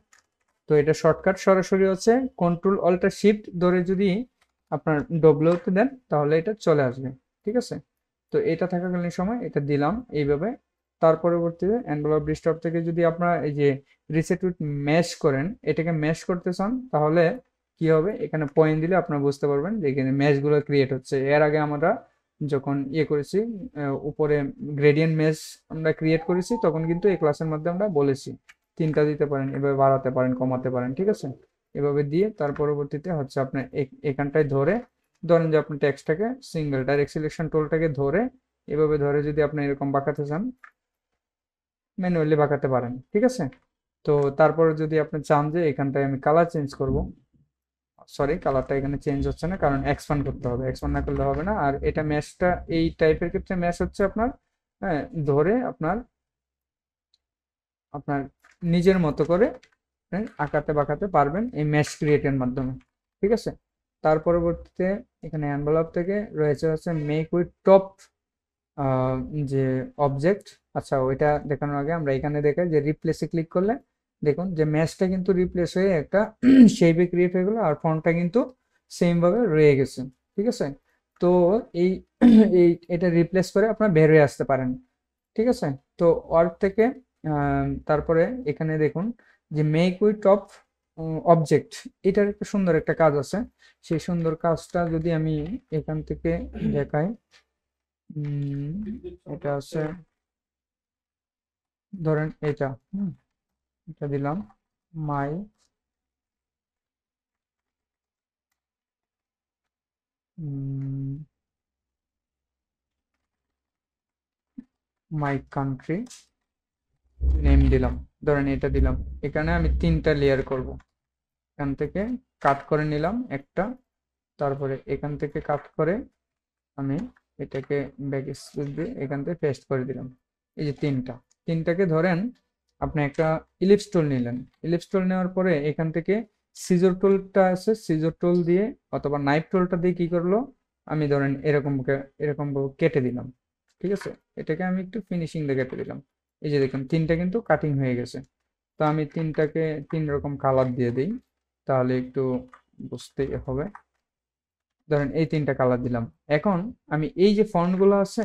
তো এটা শর্টকাট সরাসরি হচ্ছে কন্ট্রোল অল্টার শিফট ধরে যদি আপনার ডব্লিউতে দেন তাহলে এটা চলে আসবে। ঠিক আছে, তো এটা থাকাকালীন সময় এটা দিলাম এইভাবে। তার পরবর্তীতে এনভেলপ ডিস্টর্ব থেকে যদি আপনারা এই যে রিসেট উইথ ম্যাশ করেন, এটাকে ম্যাশ করতে চান, তাহলে কি হবে, এখানে পয়েন্ট দিলে আপনারা বুঝতে পারবেন যে এখানে ম্যাশগুলো ক্রিয়েট হচ্ছে। এর আগে আমরা যখন ইয়ে করেছি, উপরে গ্রেডিয়েন্ট ম্যাশ আমরা ক্রিয়েট করেছি, তখন কিন্তু এই ক্লাসের মধ্যে আমরা বলেছি 3টা দিতে পারেন, এভাবে বাড়াতে পারেন, কমাতে পারেন। ঠিক আছে, এভাবে দিয়ে তার পরবর্তীতে হচ্ছে আপনার এখানটায় ধরে, ধরেন যে আপনি টেক্সটটাকে সিঙ্গেল ডাইরেক্ট সিলেকশন টুলটাকে ধরে এভাবে ধরে যদি আপনি এরকম বাঁকাতে চান, ম্যানুয়ালি বাঁকাতে পারেন। ঠিক আছে, তো তারপরে যদি আপনি চান যে এখানটায় আমি কালার চেঞ্জ করব, সরি, কালারটা এখানে চেঞ্জ হচ্ছে না, কারণ এক্সপান্ড করতে হবে, এক্সপান্ড না করলে হবে না। আর এটা ম্যাশটা এই টাইপের ক্ষেত্রে ম্যাশ হচ্ছে আপনার, হ্যাঁ, ধরে আপনার আপনার নিজের মতো করে, হ্যাঁ, আঁকাতে বাঁকাতে পারবেন এই ম্যাশ ক্রিয়েটের মাধ্যমে। ঠিক আছে, তার পরবর্তীতে এখানে এনভেলপ থেকে রয়েছে হচ্ছে মেক উইথ টপ যে অবজেক্ট। আচ্ছা, ওইটা দেখানোর আগে আমরা এখানে দেখাই যে রিপ্লেসে ক্লিক করলে দেখুন যে ম্যাশটা কিন্তু রিপ্লেস হয়ে একটা শেপে ক্রিয়েট হয়ে গেলো, আর ফন্টটা কিন্তু সেম ভাবে রয়ে গেছে। ঠিক আছে, তো এই এটা রিপ্লেস করে আপনার বের হয়ে আসতে পারেন। ঠিক আছে, তো ওয়ার্ড থেকে তারপরে এখানে দেখুন যে মেক উইথ টপ অবজেক্ট, এটার একটা সুন্দর একটা কাজ আছে। সেই সুন্দর কাজটা যদি আমি এখান থেকে দেখাই, এটা আছে, ধরেন এটা, এটা দিলাম মাই মাই কান্ট্রি নেম দিলাম, ধরেন এটা দিলাম। এখানে আমি 3টা লেয়ার করব। এখান থেকে কাট করে নিলাম একটা, তারপরে এখান থেকে কাট করে আমি এটাকে ব্যাক স্পেস দিয়ে এখান থেকে পেস্ট করে দিলাম। এই যে তিনটাকে ধরেন আপনি একটা ইলিপস টুল নিলেন, ইলিপস টুল নেওয়ার পরে এখান থেকে সিজর টুলটা আছে, সিজর টুল দিয়ে অথবা নাইফ টুলটা দিয়ে কি করলো, আমি ধরেন এরকম কেটে দিলাম। ঠিক আছে, এটাকে আমি একটু ফিনিশিং দিয়ে কেটে দিলাম। এই যে দেখুন তিনটা কিন্তু কাটিং হয়ে গেছে। তো আমি তিনটাকে 3 রকম কালার দিয়ে দিই, তাহলে একটু বুঝতে হবে। ধরেন এই 3টা কালার দিলাম। এখন আমি এই যে ফন্টগুলো আছে,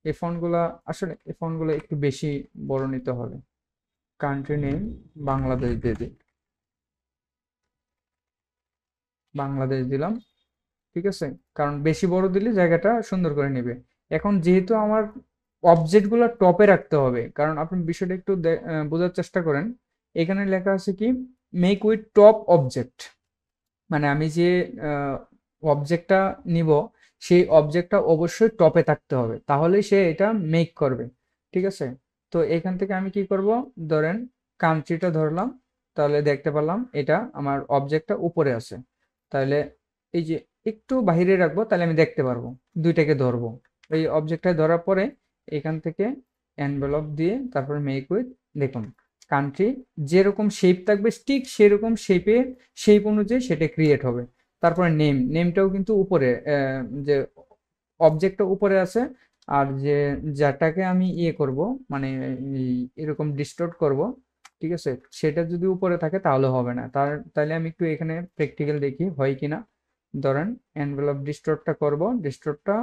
এই ফন্টগুলা আসলে এই ফন্টগুলো একটু বেশি বড় নিতে হবে। কান্ট্রি নেম বাংলাদেশ দিয়ে দিই, বাংলাদেশ দিলাম। ঠিক আছে, কারণ বেশি বড় দিলে জায়গাটা সুন্দর করে নেবে। এখন যেহেতু আমার অবজেক্টগুলো টপে রাখতে হবে, কারণ আপনি বিষয়টা একটু বোঝার চেষ্টা করেন। এখানে লেখা আছে কি মেক উইথ টপ অবজেক্ট, মানে আমি যে অবজেক্টটা নিব সেই অবজেক্টটা অবশ্যই টপে থাকতে হবে, তাহলে সে এটা মেক করবে। ঠিক আছে, তো এখান থেকে আমি কি করব, ধরেন কান্ট্রিটা ধরলাম, তাহলে দেখতে পেলাম এটা আমার অবজেক্টটা উপরে আছে। তাহলে এই যে একটু বাইরে রাখবো, তাহলে আমি দেখতে পারবো। দুইটাকে ধরবো, এই অবজেক্টটা ধরার পরে এখান থেকে এনভেলপ দিয়ে তারপর মেক উইথ, দেখুন কান্ট্রি যেরকম শেপ থাকবে ঠিক সেরকম শেপ অনুযায়ী সেটা ক্রিয়েট হবে। তারপরে নেমটাও কিন্তু উপরে, যে অবজেক্টটা উপরে আছে, আর যে যাটাকে আমি ইয়ে করব, মানে এরকম ডিস্টোর্ট করব, ঠিক আছে, সেটা যদি উপরে থাকে তাহলে হবে না। তাহলে আমি একটু এখানে প্র্যাকটিক্যাল দেখি হয় কিনা। ধরেন এনভেলপ ডিস্টোর্টটা করব, ডিস্টোর্টটা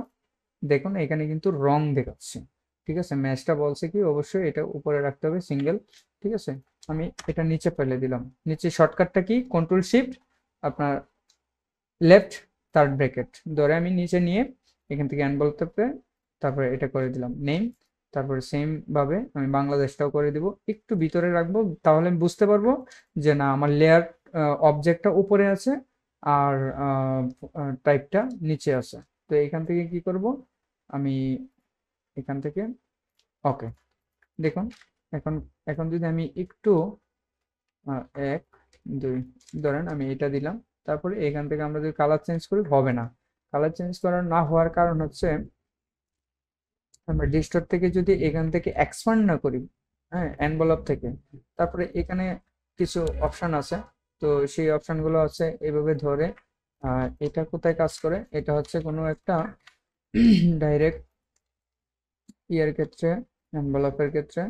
দেখুন এখানে কিন্তু রং দেখাচ্ছে। ঠিক আছে, ম্যাচটা বলছে কি অবশ্যই এটা উপরে রাখতে হবে সিঙ্গেল। ঠিক আছে, আমি এটা নিচে ফেলে দিলাম। নিচে শর্টকাটটা কি, কন্ট্রোল শিফট আপনার লেফট থার্ড ব্র্যাকেট ধরে আমি নিচে নিয়ে এখান থেকে বলতে তারপরে এটা করে দিলাম নেম। তারপরে সেম ভাবে আমি বাংলাদেশটাও করে দিব, একটু ভিতরে রাখবো, তাহলে আমি বুঝতে পারবো যে না আমার লেয়ার অবজেক্টটা উপরে আছে আর টাইপটা নিচে আছে। তো এখান থেকে কি করব, আমি এখান থেকে ওকে, দেখুন এখন এখন যদি আমি একটু 1 2 ধরেন আমি এটা দিলাম, তারপরে এখান থেকে আমরা যদি কালার চেঞ্জ করি হবে না। কালার চেঞ্জ করার না হওয়ার কারণ হচ্ছে আমরা ডিস্টর থেকে যদি এখান থেকে এক্সপান্ড না করি, হ্যাঁ, এনভেলপ থেকে, তারপরে এখানে কিছু অপশন আছে। তো সেই অপশনগুলো হচ্ছে এভাবে ধরে, এটা কোথায় কাজ করে, এটা হচ্ছে কোনো একটা ডাইরেক্ট ইয়ার ক্ষেত্রে, এনভেলপের ক্ষেত্রে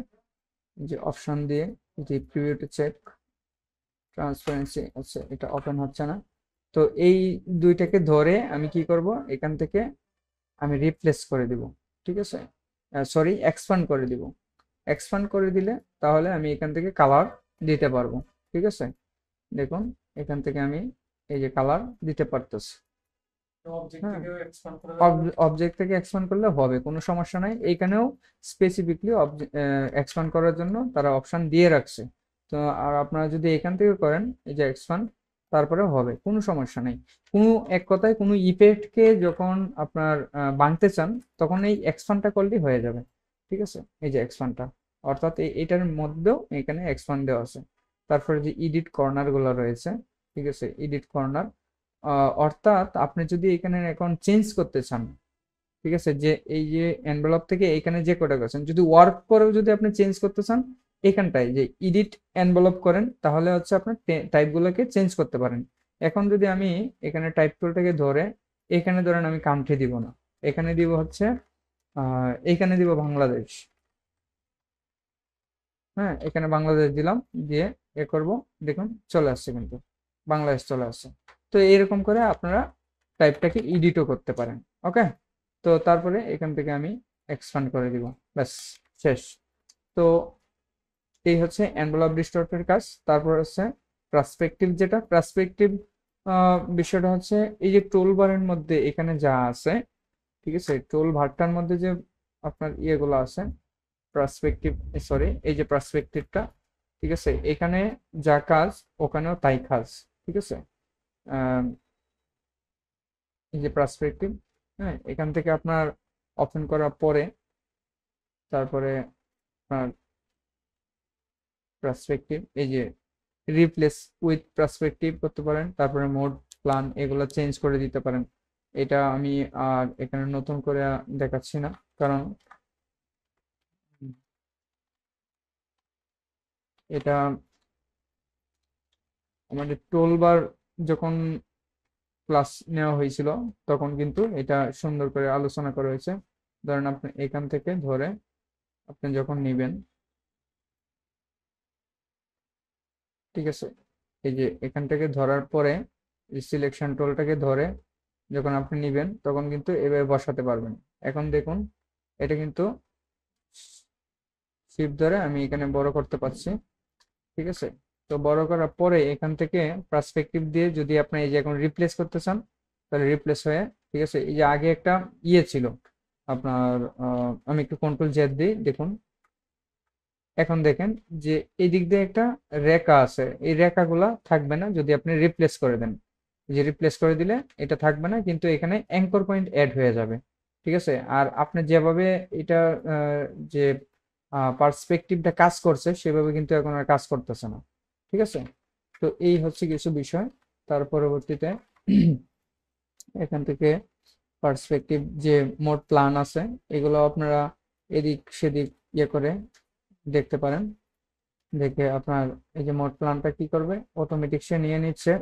যে অপশন দিয়ে যে প্রিভিউ টু চেক ট্রান্সপারেন্সি আছে, এটা ওপেন হচ্ছে না। তো এই দুইটাকে ধরে আমি কি করব, এখান থেকে আমি রিপ্লেস করে দিব। ঠিক আছে, সরি এক্সপান্ড করে দিব। এক্সপান্ড করে দিলে তাহলে আমি এখান থেকে কালার দিতে পারবো। ঠিক আছে, দেখুন এখান থেকে আমি এই যে কালার দিতে পারতেছি। হ্যাঁ, অবজেক্ট থেকে এক্সপান্ড করলে হবে, কোনো সমস্যা নাই। এইখানেও স্পেসিফিকলি এক্সপান্ড করার জন্য তারা অপশন দিয়ে রাখছে। তো আর আপনারা যদি এখান থেকে করেন এই যে এক্সপান্ড, তারপরে হবে, কোনো সমস্যা নেই। কোনো এক কথায় কোনো ইফেক্টকে যখন আপনার বানতে চান তখন এই এক্সপান্ডটা করলেই হয়ে যাবে। ঠিক আছে, এই যে এক্সপান্ডটা, অর্থাৎ এটার মধ্যেও এখানে এক্সপান্ড দেওয়া আছে। তারপরে যে এডিট কর্নার গুলো রয়েছে, ঠিক আছে, এডিট কর্নার, অর্থাৎ আপনি যদি এখানে এখন চেঞ্জ করতে চান, ঠিক আছে, যে এই যে এনভেলপ থেকে এখানে যে কোটা গেছেন, যদি ওয়ার্ক করেও যদি আপনি চেঞ্জ করতে চান, এখানটায় যে এডিট এনভেলপ করেন, তাহলে হচ্ছে আপনার টাইপ গুলোকে চেঞ্জ করতে পারেন। এখন যদি আমি এখানে টাইপ টুলটাকে ধরে এখানে ধরেন আমি কান্ট্রি দিব না, এখানে দিব হচ্ছে এখানে দিব বাংলাদেশ। হ্যাঁ, এখানে বাংলাদেশ দিলাম, দিয়ে এ করব, দেখুন চলে আসছে, কিন্তু বাংলাদেশ চলে আসছে। তো এরকম করে আপনারা টাইপটাকে এডিটও করতে পারেন। ওকে, তো তারপরে এখান থেকে আমি এক্সপান্ড করে দিব, ব্যাস, শেষ। তো এই হচ্ছে এনভেলপ ডিস্টর্টের কাজ। তারপর হচ্ছে পার্সপেক্টিভ, যেটা পার্সপেক্টিভ বিষয়টা হচ্ছে এই যে টুল বারের মধ্যে এখানে যা আছে, ঠিক আছে, টুল বারটার মধ্যে যে আপনার ইয়েগুলো আছে, পার্সপেক্টিভ, সরি, এই যে পার্সপেক্টিভটা, ঠিক আছে, এখানে যা কাজ ওখানেও তাই কাজ, ঠিক আছে। আহ, এই যে পার্সপেক্টিভ, হ্যাঁ, এখান থেকে আপনার ওপেন করার পরে তারপরে আপনার পার্সপেক্টিভ, এই যে রিপ্লেস উইথ পার্সপেক্টিভ করতে পারেন, তারপরে মোড, প্ল্যান, এগুলো চেঞ্জ করে দিতে পারেন। এটা আমি আর এখানে নতুন করে দেখাচ্ছি না, কারণ এটা আমাদের টুলবার যখন ক্লাস নেওয়া হয়েছিল তখন কিন্তু এটা সুন্দর করে আলোচনা করা হয়েছে। ধরেন আপনি এখান থেকে ধরে আপনি যখন নিবেন, ঠিক আছে, এই যে এখান থেকে ধরার পরে সিলেকশন টুলটাকে ধরে যখন আপনি নিবেন তখন কিন্তু এভাবে বসাতে পারবেন। এখন দেখুন, এটা কিন্তু শিফট ধরে আমি এখানে বড় করতে পারছি, ঠিক আছে। তো বড় করার পরে এখান থেকে পার্সপেক্টিভ দিয়ে যদি আপনি এই যে এখন রিপ্লেস করতে চান, তাহলে রিপ্লেস হয়ে, ঠিক আছে, এই যে আগে একটা ইয়ে ছিল আপনার, আমি একটু কন্ট্রোল জেড দিই, দেখুন এখন দেখেন যে এই দিক দিয়ে একটা রেখা আছে, এই রেখাগুলা থাকবে না যদি আপনি রিপ্লেস করে দেন। এই যে রিপ্লেস করে দিলে এটা থাকবে না, কিন্তু এখানে অ্যাঙ্কর পয়েন্ট অ্যাড হয়ে যাবে, ঠিক আছে। আর আপনি যেভাবে এটা যে পার্সপেক্টিভটা কাজ করছে সেভাবে কিন্তু এখন আর কাজ করতেছে না, ঠিক আছে। তো এই হচ্ছে কিছু বিষয়। তার পরবর্তীতে এখান থেকে পার্সপেক্টিভ যে মোড প্ল্যান আছে, এগুলো আপনারা এদিক সেদিক ইয়ে করে দেখতে পারেন। দেখে আপনার এই যে মোড প্ল্যানটা কি করবে, অটোমেটিক সে নিয়ে নিচ্ছে।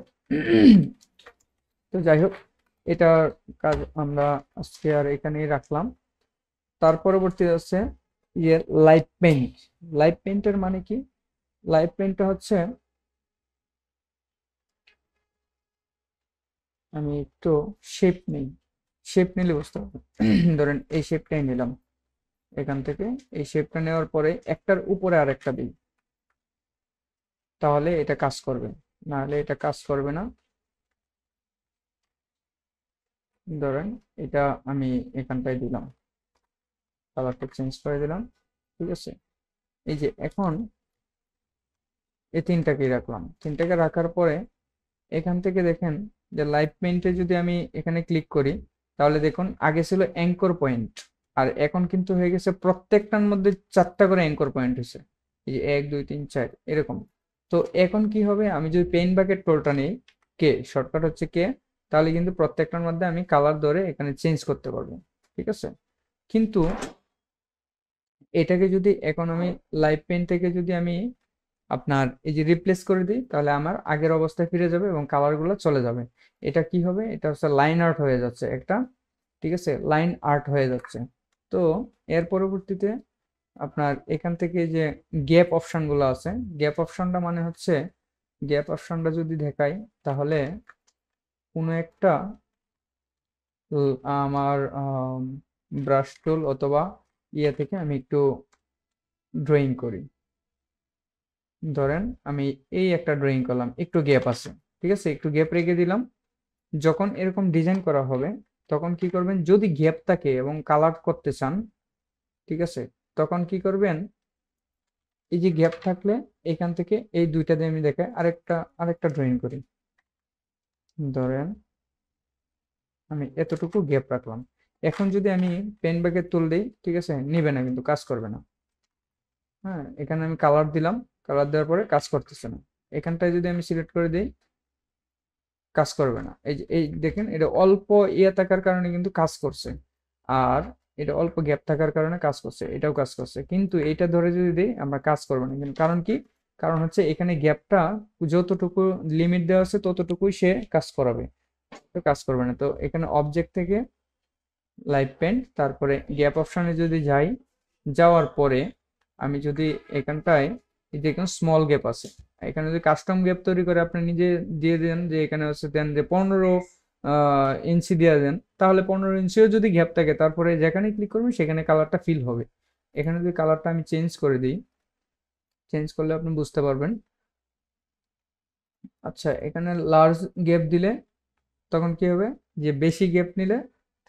তো যাই হোক, এটার কাজ আমরা আজকে আর এখানেই রাখলাম। তার পরবর্তী হচ্ছে ইয়ে লাইট পেইন্ট। লাইট পেইন্টের মানে কি? লাইট পেইন্টটা হচ্ছে, আমি একটু শেপ নেই, শেপ নিলে বুঝতে পারবেন। ধরেন এই শেপটাই নিলাম, এখান থেকে এই শেপটা নেওয়ার পরে একটার উপরে আরেকটা দিই, তাহলে এটা কাজ করবে, না হলে এটা কাজ করবে না। ধরেন এটা আমি এখানটায় দিলাম, কালারটা চেঞ্জ করে দিলাম, ঠিক আছে। এই যে এখন এই তিনটাকেই রাখলাম, তিনটাকে রাখার পরে এখান থেকে দেখেন যে লাইট পেইন্টে যদি আমি এখানে ক্লিক করি, তাহলে দেখুন আগে ছিল অ্যাঙ্কর পয়েন্ট, আর এখন কিন্তু হয়ে গেছে প্রত্যেকটার মধ্যে 4টা করে অ্যাঙ্কর পয়েন্ট হয়েছে। এই যে 1 2 3 4 এরকম। তো এখন কি হবে, আমি যদি পেইন্ট বাকেট টুলটা নেই, কে শর্টকাট হচ্ছে কে, তাহলে কিন্তু প্রত্যেকটার মধ্যে আমি কালার ধরে এখানে চেঞ্জ করতে পারবো, ঠিক আছে। কিন্তু এটাকে যদি এখন আমি লাইভ পেইন্ট থেকে যদি আমি আপনার এই যে রিপ্লেস করে দিই, তাহলে আমার আগের অবস্থায় ফিরে যাবে এবং কালারগুলো চলে যাবে। এটা কি হবে, এটা হচ্ছে লাইন আর্ট হয়ে যাচ্ছে একটা, ঠিক আছে, লাইন আর্ট হয়ে যাচ্ছে। তো এর পরবর্তীতে আপনার এখান থেকে যে গ্যাপ অপশনগুলো আছে, গ্যাপ অপশনটা মানে হচ্ছে, গ্যাপ অপশনটা যদি দেখাই, তাহলে কোনো একটা আমার ব্রাশ টুল অথবা ইয়ে থেকে আমি একটু ড্রয়িং করি। ধরেন আমি এই একটা ড্রয়িং করলাম, একটু গ্যাপ আছে, ঠিক আছে, একটু গ্যাপ রেখে দিলাম। যখন এরকম ডিজাইন করা হবে তখন কি করবেন, যদি গ্যাপ থাকে এবং কালার করতে চান, ঠিক আছে, তখন কি করবেন, এই যে গ্যাপ থাকলে এখান থেকে এই দুইটা দিয়ে আমি দেখে আরেকটা ড্রয়িং করি। ধরেন আমি এতটুকু গ্যাপ রাখলাম। এখন যদি আমি পেন ব্যাগে তুল দিই, ঠিক আছে, নিবে না, কিন্তু কাজ করবে না। হ্যাঁ, এখানে আমি কালার দিলাম, কালার দেওয়ার পরে কাজ করতেছে না। এখানটায় যদি আমি সিলেক্ট করে দিই, কাজ করবে না। এই দেখেন এটা অল্প ইয়ে থাকার কারণে কিন্তু কাজ করছে, আর এটা অল্প গ্যাপ থাকার কারণে কাজ করছে, এটাও কাজ করছে, কিন্তু এটা ধরে যদি দিই আমরা কাজ করবে না। কিন্তু কারণ কি? কারণ হচ্ছে এখানে গ্যাপটা যতটুকু লিমিট দেওয়া আছে ততটুকুই সে কাজ করাবে, তো কাজ করবে না। তো এখানে অবজেক্ট থেকে লাইভ পেন্ট, তারপরে গ্যাপ অপশনে যদি যাই, যাওয়ার পরে আমি যদি এখানটায় এই যে এখানে স্মল গ্যাপ আছে, এখানে যদি কাস্টম গ্যাপ তৈরি করে আপনি নিজে দিয়ে দেন, যে এখানে হচ্ছে দেন যে 15 ইঞ্চি দিয়ে দেন, তাহলে 15 ইঞ্চিও যদি গ্যাপ থাকে তারপরে যেখানে ক্লিক করবেন সেখানে কালারটা ফিল হবে। এখানে যদি কালারটা আমি চেঞ্জ করে দিই, চেঞ্জ করলে আপনি বুঝতে পারবেন। আচ্ছা, এখানে লার্জ গ্যাপ দিলে তখন কি হবে, যে বেশি গ্যাপ নিলে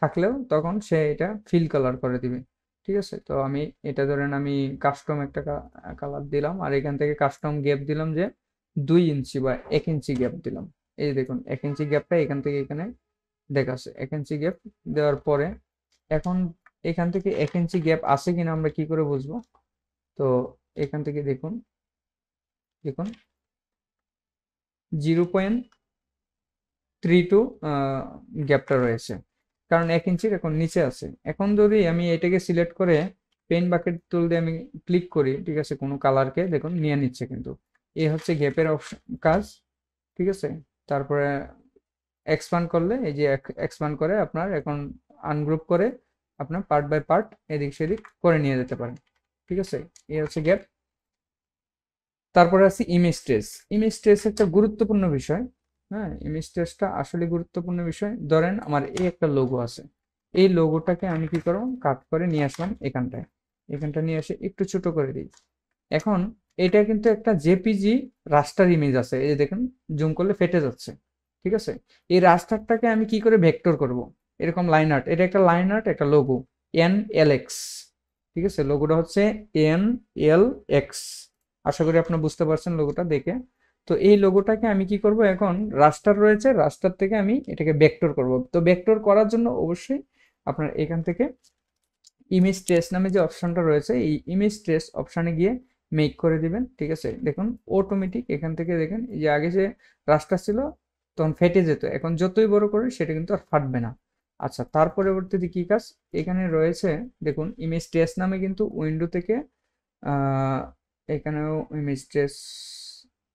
থাকলেও তখন সে এটা ফিল কালার করে দিবে। ঠিক আছে, তো আমি এটা ধরেন আমি কাস্টম একটা কালার দিলাম, আর এখান থেকে কাস্টম গ্যাপ দিলাম যে 2 ইঞ্চি বা 1 ইঞ্চি গ্যাপ দিলাম। এই যে দেখুন 1 ইঞ্চি গ্যাপটা এখান থেকে এখানে দেখাচ্ছে। 1 ইঞ্চি গ্যাপ দেওয়ার পরে এখন এখান থেকে 1 ইঞ্চি গ্যাপ আছে কিনা আমরা কি করে বুঝবো? তো এখান থেকে দেখুন, দেখুন 0.32 গ্যাপটা রয়েছে, কারণ 1 ইঞ্চির এখন নিচে আছে। এখন যদি আমি এটাকে সিলেক্ট করে পেন বাকেট টুল দিয়ে আমি ক্লিক করি, ঠিক আছে, কোনো কালারকে দেখুন নিয়ে নিচ্ছে কিন্তু। এই হচ্ছে গ্যাপের অপশন কাজ। ঠিক আছে, তারপরে এক্সপান্ড করলে এই যে এক্সপান্ড করে আপনার এখন আনগ্রুপ করে আপনার পার্ট বাই পার্ট এদিক সেদিক করে নিয়ে যেতে পারেন। ঠিক আছে, এই হচ্ছে গ্যাপ। তারপরে আছে ইমেজ ট্রেস। ইমেজ ট্রেস একটা গুরুত্বপূর্ণ বিষয়। হ্যাঁ, ইমেজ ট্রেসটা আসলে গুরুত্বপূর্ণ বিষয়। ধরেন আমার এই একটা লোগো আছে, এই লোগোটাকে আমি কি করব, কাট করে নিয়ে আসলাম এখানটায়, এখানটা নিয়ে এসে একটু ছোট করে দিই। এখন এটা কিন্তু একটা জেপিজি রাস্টার ইমেজ আছে, এই যে দেখেন জুম করলে ফেটে যাচ্ছে। ঠিক আছে, এই রাস্টারটাকে আমি কি করে ভেক্টর করব, এরকম লাইন আর্ট, এটা একটা লাইন আর্ট, একটা লোগো NLX। ঠিক আছে, লোগোটা হচ্ছে NLX। আশা করি আপনি বুঝতে পারছেন লোগোটা দেখে। তো এই লোগোটাকে আমি কি করব, এখন রাস্টার রয়েছে, রাস্টার থেকে আমি এটাকে ভেক্টর করব। তো ভেক্টর করার জন্য অবশ্যই আপনার এখান থেকে ইমেজ ট্রেস নামে যে অপশনটা রয়েছে, এই ইমেজ ট্রেস অপশানে গিয়ে মেক করে দিবেন। ঠিক আছে, দেখুন অটোমেটিক এখান থেকে দেখেন এই যে আগে যে রাস্টার ছিল তখন ফেটে যেত, এখন যতই বড় করে সেটা কিন্তু আর ফাটবে না। আচ্ছা, তার পরবর্তীতে কি কাজ এখানে রয়েছে, দেখুন ইমেজ ট্রেস নামে কিন্তু উইন্ডো থেকে আহ এখানেও ইমেজ ট্রেস,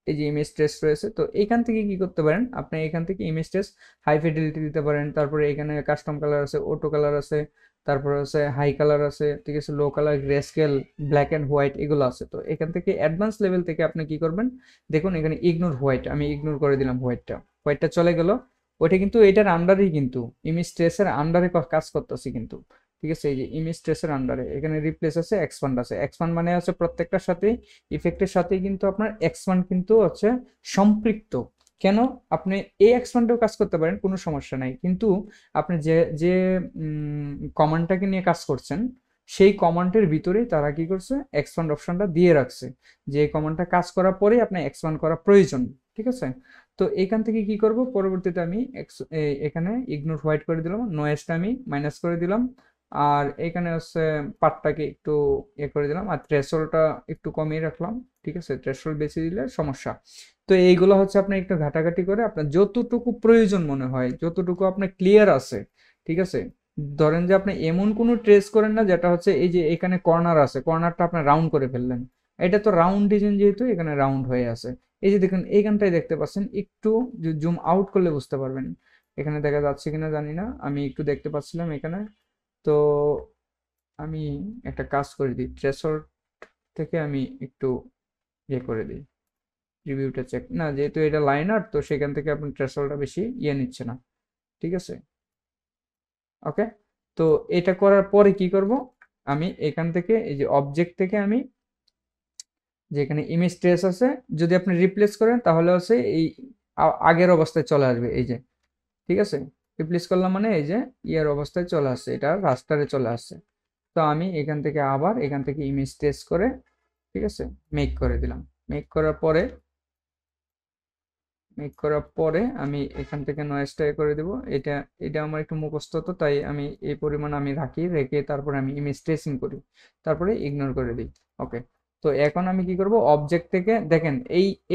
এই যে ইমেজ ট্রেস রয়েছে, তো এখান থেকে কি করতে পারেন আপনি, এখান থেকে ইমেজ ট্রেস হাই ফিডেলিটি দিতে পারেন, তারপরে এখানে কাস্টম কালার আছে, অটো কালার আছে, তারপরে আছে হাই কালার আছে, ঠিক আছে, low colour, grey scale, black and white, এগুলো আছে। তো এখান থেকে অ্যাডভান্স লেভেল থেকে আপনি কি করবেন, দেখুন এখানে ইগনোর হোয়াইট, আমি ইগনোর করে দিলাম হোয়াইটটা, হোয়াইটটা চলে গেল। ওইটা কিন্তু এটার আন্ডারেই, কিন্তু ইমেজ ট্রেসের আন্ডারে কাজ করতেছি কিন্তু। ঠিক আছে, এই যে ইমেজ ট্রেসের আন্ডারে এখানে রিপ্লেস আছে, এক্সপান্ড আছে। এক্সপান্ড মানে হচ্ছে প্রত্যেকটার সাথে ইফেক্টের সাথেই কিন্তু আপনার এক্সপান্ড কিন্তু হচ্ছে সম্পৃক্ত। কেন? আপনি এই এক্সপান্ডেও কাজ করতে পারেন, কোনো সমস্যা নাই, কিন্তু আপনি যে যে কমান্ডটাকে নিয়ে কাজ করছেন সেই কমান্ডের ভিতরেই তারা কি করছে, এক্সপান্ড অপশনটা দিয়ে রাখছে, যে কমান্ডটা কাজ করার পরেই আপনার এক্সপান্ড করা প্রয়োজন। ঠিক আছে, তো এখান থেকে কি করব, পরবর্তীতে আমি এখানে ইগনোর হোয়াইট করে দিলাম, নয়েজটা আমি মাইনাস করে দিলাম, আর এখানে হচ্ছে পার্টটাকে একটু করে দিলাম, আর থ্রেশহোল্ডটা একটু কমিয়ে রাখলাম। ঠিক আছে, থ্রেশহোল্ড বেশি দিলে সমস্যা। তো এইগুলো হচ্ছে আপনি একটু ঘাটাঘাটি করে আপনার যতটুকু প্রয়োজন মনে হয়, যতটুকু আপনার ক্লিয়ার আছে। ঠিক আছে, ধরেন যে আপনি এমন কোনো ট্রেস করেন না যেটা হচ্ছে এই যে এখানে কর্নার আছে, কর্নারটা আপনি রাউন্ড করে ফেললেন, এটা তো রাউন্ড ডিজাইন যেহেতু এখানে রাউন্ড হয়ে আছে। এই যে দেখুন এইখানটাই দেখতে পাচ্ছেন, একটু জুম আউট করলে বুঝতে পারবেন, এখানে দেখা যাচ্ছে কিনা জানি না, আমি একটু দেখতে পাচ্ছিলাম এখানে। তো আমি একটা কাজ করে দিই, ট্রেসর থেকে আমি একটু করে দিই, রিভিউটা চেক না, যেহেতু এটা লাইন আর্ট তো সেখান থেকে আপনি ট্রেসরটা বেশি নিচ্ছে না। ঠিক আছে, ওকে। তো এটা করার পরে কি করব, আমি এখান থেকে এই যে অবজেক্ট থেকে আমি যেখানে ইমেজ ট্রেস আছে, যদি আপনি রিপ্লেস করেন তাহলে হচ্ছে এই আগের অবস্থায় চলে আসবে, এই যে। ঠিক আছে, রিপ্লেস করলাম মানে এই যে ইয়ার অবস্থায় চলে আসছে, এটা রাস্টারে চলে আসছে। তো আমি এখান থেকে আবার এখান থেকে ইমেজ ট্রেস করে, ঠিক আছে, মেক করে দিলাম। মেক করার পরে আমি এখান থেকে নয়েজটা করে দেব। এটা এটা আমার একটু মুখস্থ, তো তাই আমি এই পরিমাণ আমি রেখে তারপরে আমি ইমেজ ট্রেসিং করি, তারপরে ইগনোর করে দিই। ওকে, তো এখন আমি কি করব, অবজেক্ট থেকে দেখেন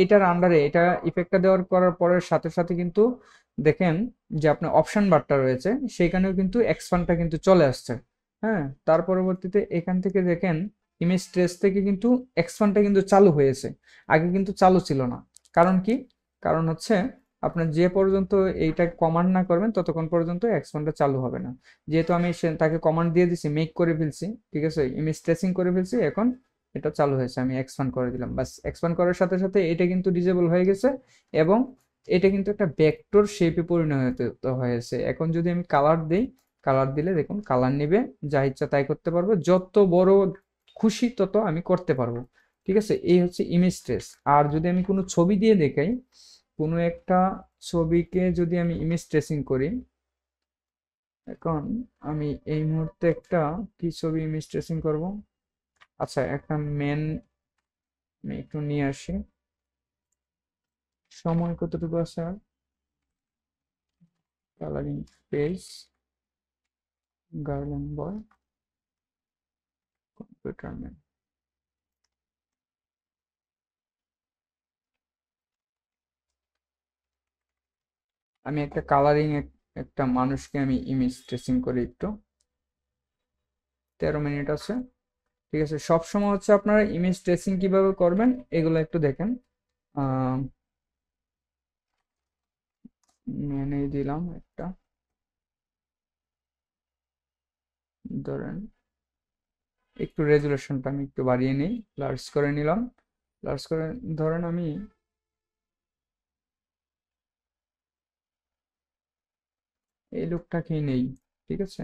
এটার আন্ডারে এটা ইফেক্টটা দেওয়ার করার পরের সাথে সাথে কিন্তু দেখেন যে আপনার অপশন বারটা রয়েছে সেখানেও কিন্তু এক্সপান্ডটা কিন্তু চলে আসছে। হ্যাঁ, তার পরবর্তীতে এখান থেকে দেখেন ইমেজ ট্রেস থেকে কিন্তু এক্সপান্ডটা কিন্তু চালু হয়েছে, আগে কিন্তু চালু ছিল না। কারণ কি? কারণ হচ্ছে আপনার যে পর্যন্ত এইটা কমান্ড না করবেন ততক্ষণ পর্যন্ত এক্সপান্ডটা চালু হবে না। যেহেতু আমি তাকে কমান্ড দিয়ে দিছি, মেক করে ফেলছি, ঠিক আছে, ইমেজ ট্রেসিং করে ফেলছি, এখন এটা চালু হয়েছে, আমি এক্সপান্ড করে দিলাম, বাস এক্সপান্ড করার সাথে সাথে এটা কিন্তু ডিজেবল হয়ে গেছে এবং এটা কিন্তু একটা ভেক্টর শেপে পরিণত হয়েছে। এখন যদি আমি কালার দেই, কালার দিলে দেখুন কালার নেবে, যা ইচ্ছা তাই করতে পারবো, যত বড় খুশি তত আমি করতে পারবো। ঠিক আছে, এই হচ্ছে ইমেজ ট্রেস। আর যদি আমি কোনো ছবি দিয়ে দেখাই, কোনো একটা ছবিকে যদি আমি ইমেজ ট্রেসিং করি, এখন আমি এই মুহূর্তে একটা কি ছবি ইমেজ ট্রেসিং করব, আচ্ছা একটা মেন, আমি একটু নিয়ে আসি, সময় কতটুকু আছে আর, কালারিং পেজ, গার্ল্যান্ড বয়, কম্পিউটার ম্যান। আমি একটা কালারিং একটা মানুষকে আমি ইমেজ ট্রেসিং করি একটু, 13 মিনিট আছে। ঠিক আছে, সব সময় হচ্ছে আপনারা ইমেজ ট্রেসিং কিভাবে করবেন এগুলো একটু দেখেন। মেনে দিলাম একটা, ধরেন একটু রেজুলেশনটা আমি একটু বাড়িয়ে নিই, লার্জ করে নিলাম, লার্জ করে ধরেন আমি এই লুকটাকেই নেই। ঠিক আছে,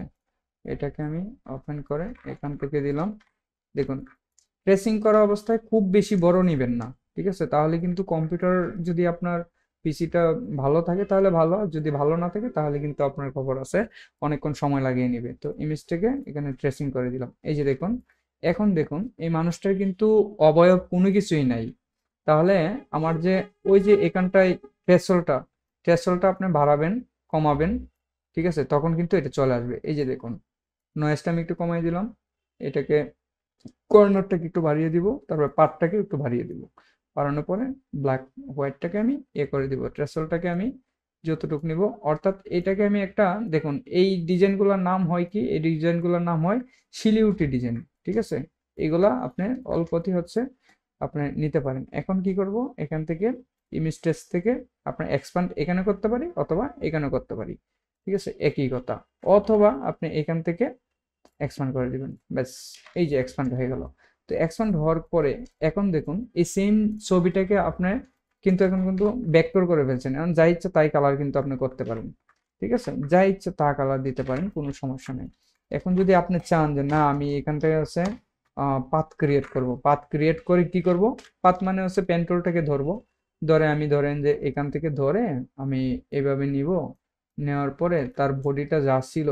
এটাকে আমি ওপেন করে এখান থেকে দিলাম। দেখুন ট্রেসিং করা অবস্থায় খুব বেশি বড় নেবেন না, ঠিক আছে, তাহলে কিন্তু কম্পিউটার, যদি আপনার পিসিটা ভালো থাকে তাহলে ভালো, আর যদি ভালো না থাকে তাহলে কিন্তু আপনার খবর আছে, অনেকক্ষণ সময় লাগিয়ে নেবে। তো ইমেজটাকে এখানে ট্রেসিং করে দিলাম, এই যে দেখুন। এখন দেখুন এই মানুষটার কিন্তু অবয়ব কোনো কিছুই নাই। তাহলে আমার যে ওই যে এখানটায় থ্রেশহোল্ডটা, থ্রেশহোল্ডটা আপনি বাড়াবেন, কমাবেন, ঠিক আছে, তখন কিন্তু এটা চলে আসবে। এই যে দেখুন নয়েজটা আমি একটু কমাই দিলাম, এটাকে কর্নারটাকে একটু বাড়িয়ে দিব, তারপর পার্টটাকে একটু বাড়িয়ে দিব, বাড়ানোর পরে ব্ল্যাক হোয়াইটটাকে আমি করে দিব, ট্রেসলটাকে আমি যতটুকু নিব, অর্থাৎ এটাকে আমি একটা, দেখুন এই ডিজাইনগুলোর নাম হয় কি, এই ডিজাইনগুলোর নাম হয় শিলিউটি ডিজাইন। ঠিক আছে, এগুলা আপনি অল্পতি হচ্ছে আপনি নিতে পারেন। এখন কি করব, এখান থেকে ইমেজ ট্রেস থেকে আপনার এক্সপান্ড এখানে করতে পারি অথবা এখানে করতে পারি, ঠিক আছে, একই কথা। অথবা আপনি এখান থেকে এক্সপান্ড করে দিবেন, ব্যাস, এই যে এক্সপান্ড হয়ে গেল। তো এক্সপান্ড হওয়ার পরে এখন দেখুন এই সেম ছবিটাকে আপনার কিন্তু এখন কিন্তু ভেক্টর করে ফেলছেন, এখন যা ইচ্ছা তাই কালার কিন্তু আপনি করতে পারেন। ঠিক আছে, যা ইচ্ছা তা কালার দিতে পারেন, কোনো সমস্যা নেই। এখন যদি আপনি চান যে না আমি এখান থেকে হচ্ছে পাথ ক্রিয়েট করব, পাথ ক্রিয়েট করে কি করব, পাথ মানে হচ্ছে পেন টুলটাকে ধরবো, ধরে আমি ধরেন যে এখান থেকে ধরে আমি এইভাবে নিব, নেওয়ার পরে তার বডিটা যা ছিল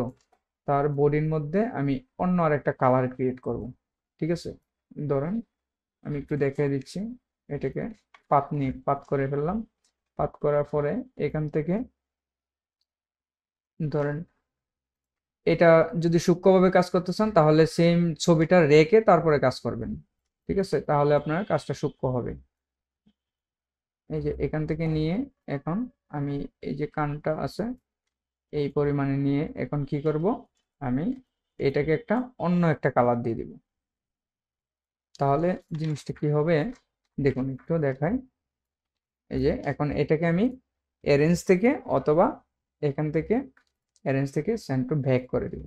তার বডির মধ্যে আমি অন্য আর একটা কালার ক্রিয়েট করব। ঠিক আছে, ধরেন আমি একটু দেখিয়ে দিচ্ছি, এটাকে পাত নিয়ে পাত করে ফেললাম, পাত করার পরে এখান থেকে ধরেন এটা যদি সূক্ষ্মভাবে কাজ করতে চান তাহলে সেম ছবিটা রেখে তারপরে কাজ করবেন। ঠিক আছে, তাহলে আপনার কাজটা সূক্ষ্ম হবে। এই যে এখান থেকে নিয়ে এখন আমি এই যে কানটা আছে এই পরিমাণে নিয়ে এখন কি করব, আমি এটাকে একটা অন্য একটা কালার দিয়ে দিব। তাহলে জিনিসটা কি হবে দেখুন, একটু দেখাই। এই যে এখন এটাকে আমি অ্যারেঞ্জ থেকে অথবা এখান থেকে অ্যারেঞ্জ থেকে সেন্ড টু ব্যাক করে দিব।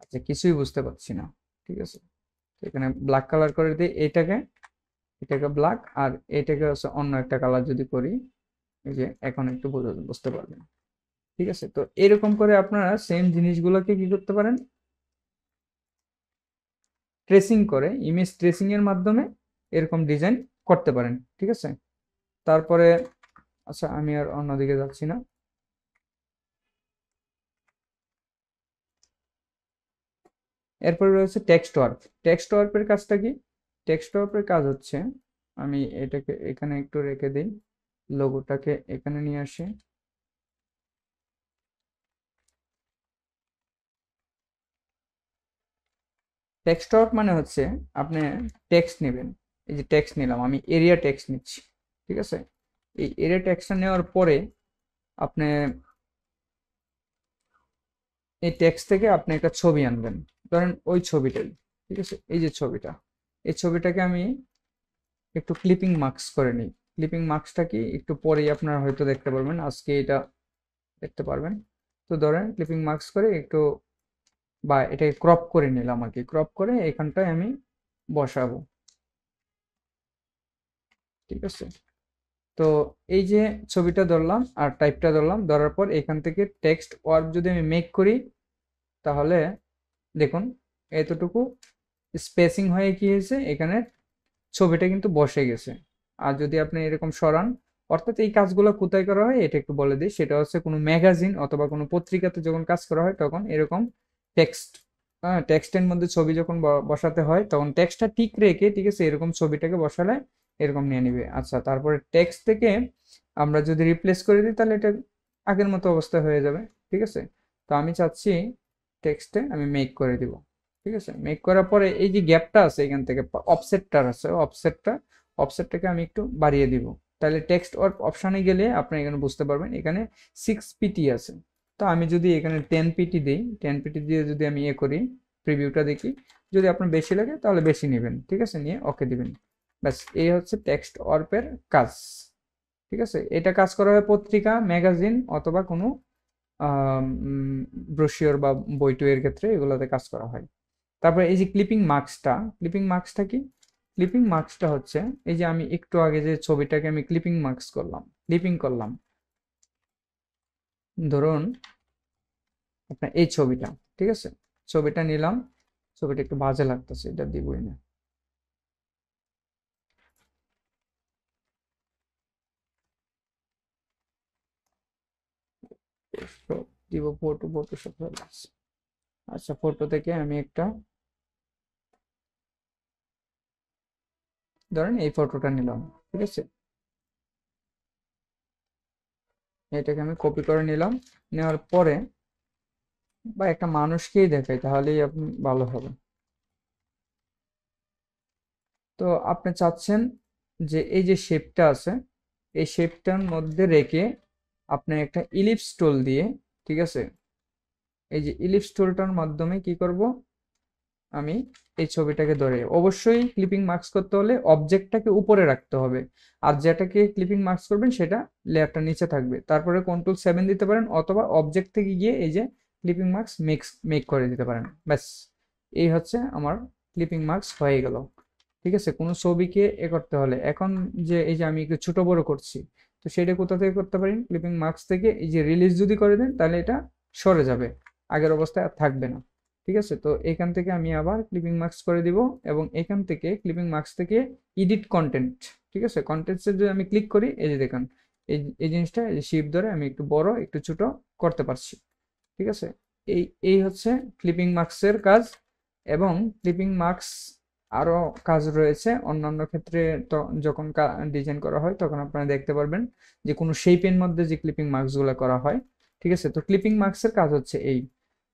আচ্ছা কিছুই বুঝতে পারছি না, ঠিক আছে, এখানে ব্ল্যাক কালার করে দিই, এটাকে এটাকে ব্ল্যাক আর এটাকে হচ্ছে অন্য একটা কালার যদি করি, এই যে এখন একটু বুঝতে পারবেন। ঠিক আছে, তো এরকম করে আপনারা সেম জিনিসগুলোকে কি করতে পারেন, ট্রেসিং করে ইমেজ ট্রেসিং এর মাধ্যমে এরকম ডিজাইন করতে পারেন। ঠিক আছে, তারপরে আচ্ছা আমি আর অন্যদিকে যাচ্ছি না। এরপরে রয়েছে টেক্সট ওয়ার্ক। টেক্সট ওয়ার্কের কাজটা কি? টেক্সট ওয়ার্কের কাজ হচ্ছে আমি এটাকে এখানে একটু রেখে দিই, লোগোটাকে এখানে নিয়ে আসি। টেক্সট ওয়ার্ক মানে হচ্ছে আপনি টেক্সট নেবেন, এই যে টেক্সট নিলাম, আমি এরিয়া টেক্সট নিচ্ছি। ঠিক আছে, এই এরিয়া টেক্সটটা নেওয়ার পরে আপনি এই টেক্সট থেকে আপনি একটা ছবি আনবেন, ধরেন ওই ছবিটাই, ঠিক আছে, এই যে ছবিটা, এই ছবিটাকে আমি একটু ক্লিপিং মার্কস করে নিই। ক্লিপিং মার্কসটা কি একটু পরেই আপনারা হয়তো দেখতে পারবেন, আজকে এটা দেখতে পারবেন। তো ধরেন ক্লিপিং মার্কস করে একটু, বা এটাকে ক্রপ করে নিলাম আর কি, ক্রপ করে এখানটায় আমি বসাবো, ঠিক আছে। তো এই যে ছবিটা ধরলাম আর টাইপটা ধরলাম, ধরার পর এখান থেকে টেক্সট ওয়ার্ক যদি আমি মেক করি, তাহলে দেখুন এতটুকু স্পেসিং হয়ে কি হয়েছে, এখানে ছবিটা কিন্তু বসে গেছে। আর যদি আপনি এরকম সরান, অর্থাৎ এই কাজগুলো কোথায় করা হয় এটা একটু বলে দিই, সেটা হচ্ছে কোনো ম্যাগাজিন অথবা কোনো পত্রিকাতে যখন কাজ করা হয় তখন এরকম টেক্সট, হ্যাঁ, টেক্সটের মধ্যে ছবি যখন বসাতে হয় তখন টেক্সটটা ঠিক রেখে, ঠিক আছে, এরকম ছবিটাকে বসালে এরকম নিয়ে নিবে। আচ্ছা, তারপরে টেক্সট থেকে আমরা যদি রিপ্লেস করে দিই তাহলে এটা আগের মতো অবস্থা হয়ে যাবে, ঠিক আছে। তো আমি চাচ্ছি টেক্সটে আমি মেক করে দিব, ঠিক আছে। মেক করার পরে এই যে গ্যাপটা আছে এখান থেকে অফসেটটা আছে, অফসেটটাকে আমি একটু বাড়িয়ে দিব। তাহলে টেক্সট ওয়ার্ক অপশানে গেলে আপনি এখানে বুঝতে পারবেন এখানে 6 পিটি আছে। তো আমি যদি এখানে 10 পিটি দিই, 10 পিটি দিয়ে যদি আমি করি, প্রিভিউটা দেখি, যদি আপনার বেশি লাগে তাহলে বেশি নেবেন, ঠিক আছে, নিয়ে ওকে দিবেন। ব্যাস, এই হচ্ছে টেক্সট ওয়ার্কের কাজ, ঠিক আছে। এটা কাজ করা হয় পত্রিকা, ম্যাগাজিন অথবা কোনো ব্রোশিওর বা বইটইয়ের ক্ষেত্রে এগুলোতে কাজ করা হয়। তারপরে এই যে ক্লিপিং মার্কসটা, ক্লিপিং মার্কসটা কি? ক্লিপিং মার্কসটা হচ্ছে এই যে আমি একটু আগে যে ছবিটাকে আমি ক্লিপিং মার্কস করলাম, ক্লিপিং করলাম, ধরুন আপনার এই ছবিটা, ঠিক আছে, ছবিটা নিলাম, ছবিটা একটু বাজে লাগতেছে, এটা দিবই না, তো দিব ফটো, ফটোশপ হয়ে গেছে। আচ্ছা, ফটো থেকে আমি একটা, ধরেন এই ফটোটা নিলাম, ঠিক আছে, এটাকে আমি কপি করে নিলাম, নেওয়ার পরে বা একটা মানুষকেই দেখাই তাহলেই আপনি ভালো হবে। তো আপনি চাচ্ছেন যে এই যে শেপটা আছে, এই শেপটার মধ্যে রেখে আপনি একটা ইলিপস টুল দিয়ে, ঠিক আছে, এই যে ইলিপস টুলটার মাধ্যমে কি করব, আমি এই ছবিটাকে ধরে, অবশ্যই ক্লিপিং মার্কস করতে হলে অবজেক্টটাকে উপরে রাখতে হবে, আর যেটাকে ক্লিপিং মার্কস করবেন সেটা লেয়ারটা নিচে থাকবে। তারপরে Ctrl+7 দিতে পারেন অথবা অবজেক্ট থেকে গিয়ে এই যে ক্লিপিং মার্কস মেক করে দিতে পারেন। ব্যাস, এই হচ্ছে আমার ক্লিপিং মার্কস হয়ে গেল, ঠিক আছে। কোনো ছবিকে করতে হলে এখন যে এই যে আমি একটু ছোট বড় করছি, তো সেটা কোথা থেকে করতে পারি, ক্লিপিং মার্কস থেকে এই যে রিলিজ যদি করে দেন তাহলে এটা সরে যাবে, আগের অবস্থায় আর থাকবে না, ঠিক আছে। তো এখান থেকে আমি আবার ক্লিপিং মার্কস করে দিব, এবং এখান থেকে ক্লিপিং মার্কস থেকে এডিট কন্টেন্ট, ঠিক আছে, কন্টেন্টসে যদি আমি ক্লিক করি, এই যে দেখেন এই এই জিনিসটা এই শিপ ধরে আমি একটু বড় একটু ছোট করতে পারছি, ঠিক আছে। এই এই হচ্ছে ক্লিপিং মার্কসের কাজ। এবং ক্লিপিং মার্কস আরো কাজ রয়েছে অন্যান্য ক্ষেত্রে। তো যখন ডিজাইন করা হয় তখন আপনারা দেখতে পারবেন যে কোনো শেপের মধ্যে যে ক্লিপিং মার্কস গুলো করা হয়, ঠিক আছে। তো ক্লিপিং মার্কসের কাজ হচ্ছে এই।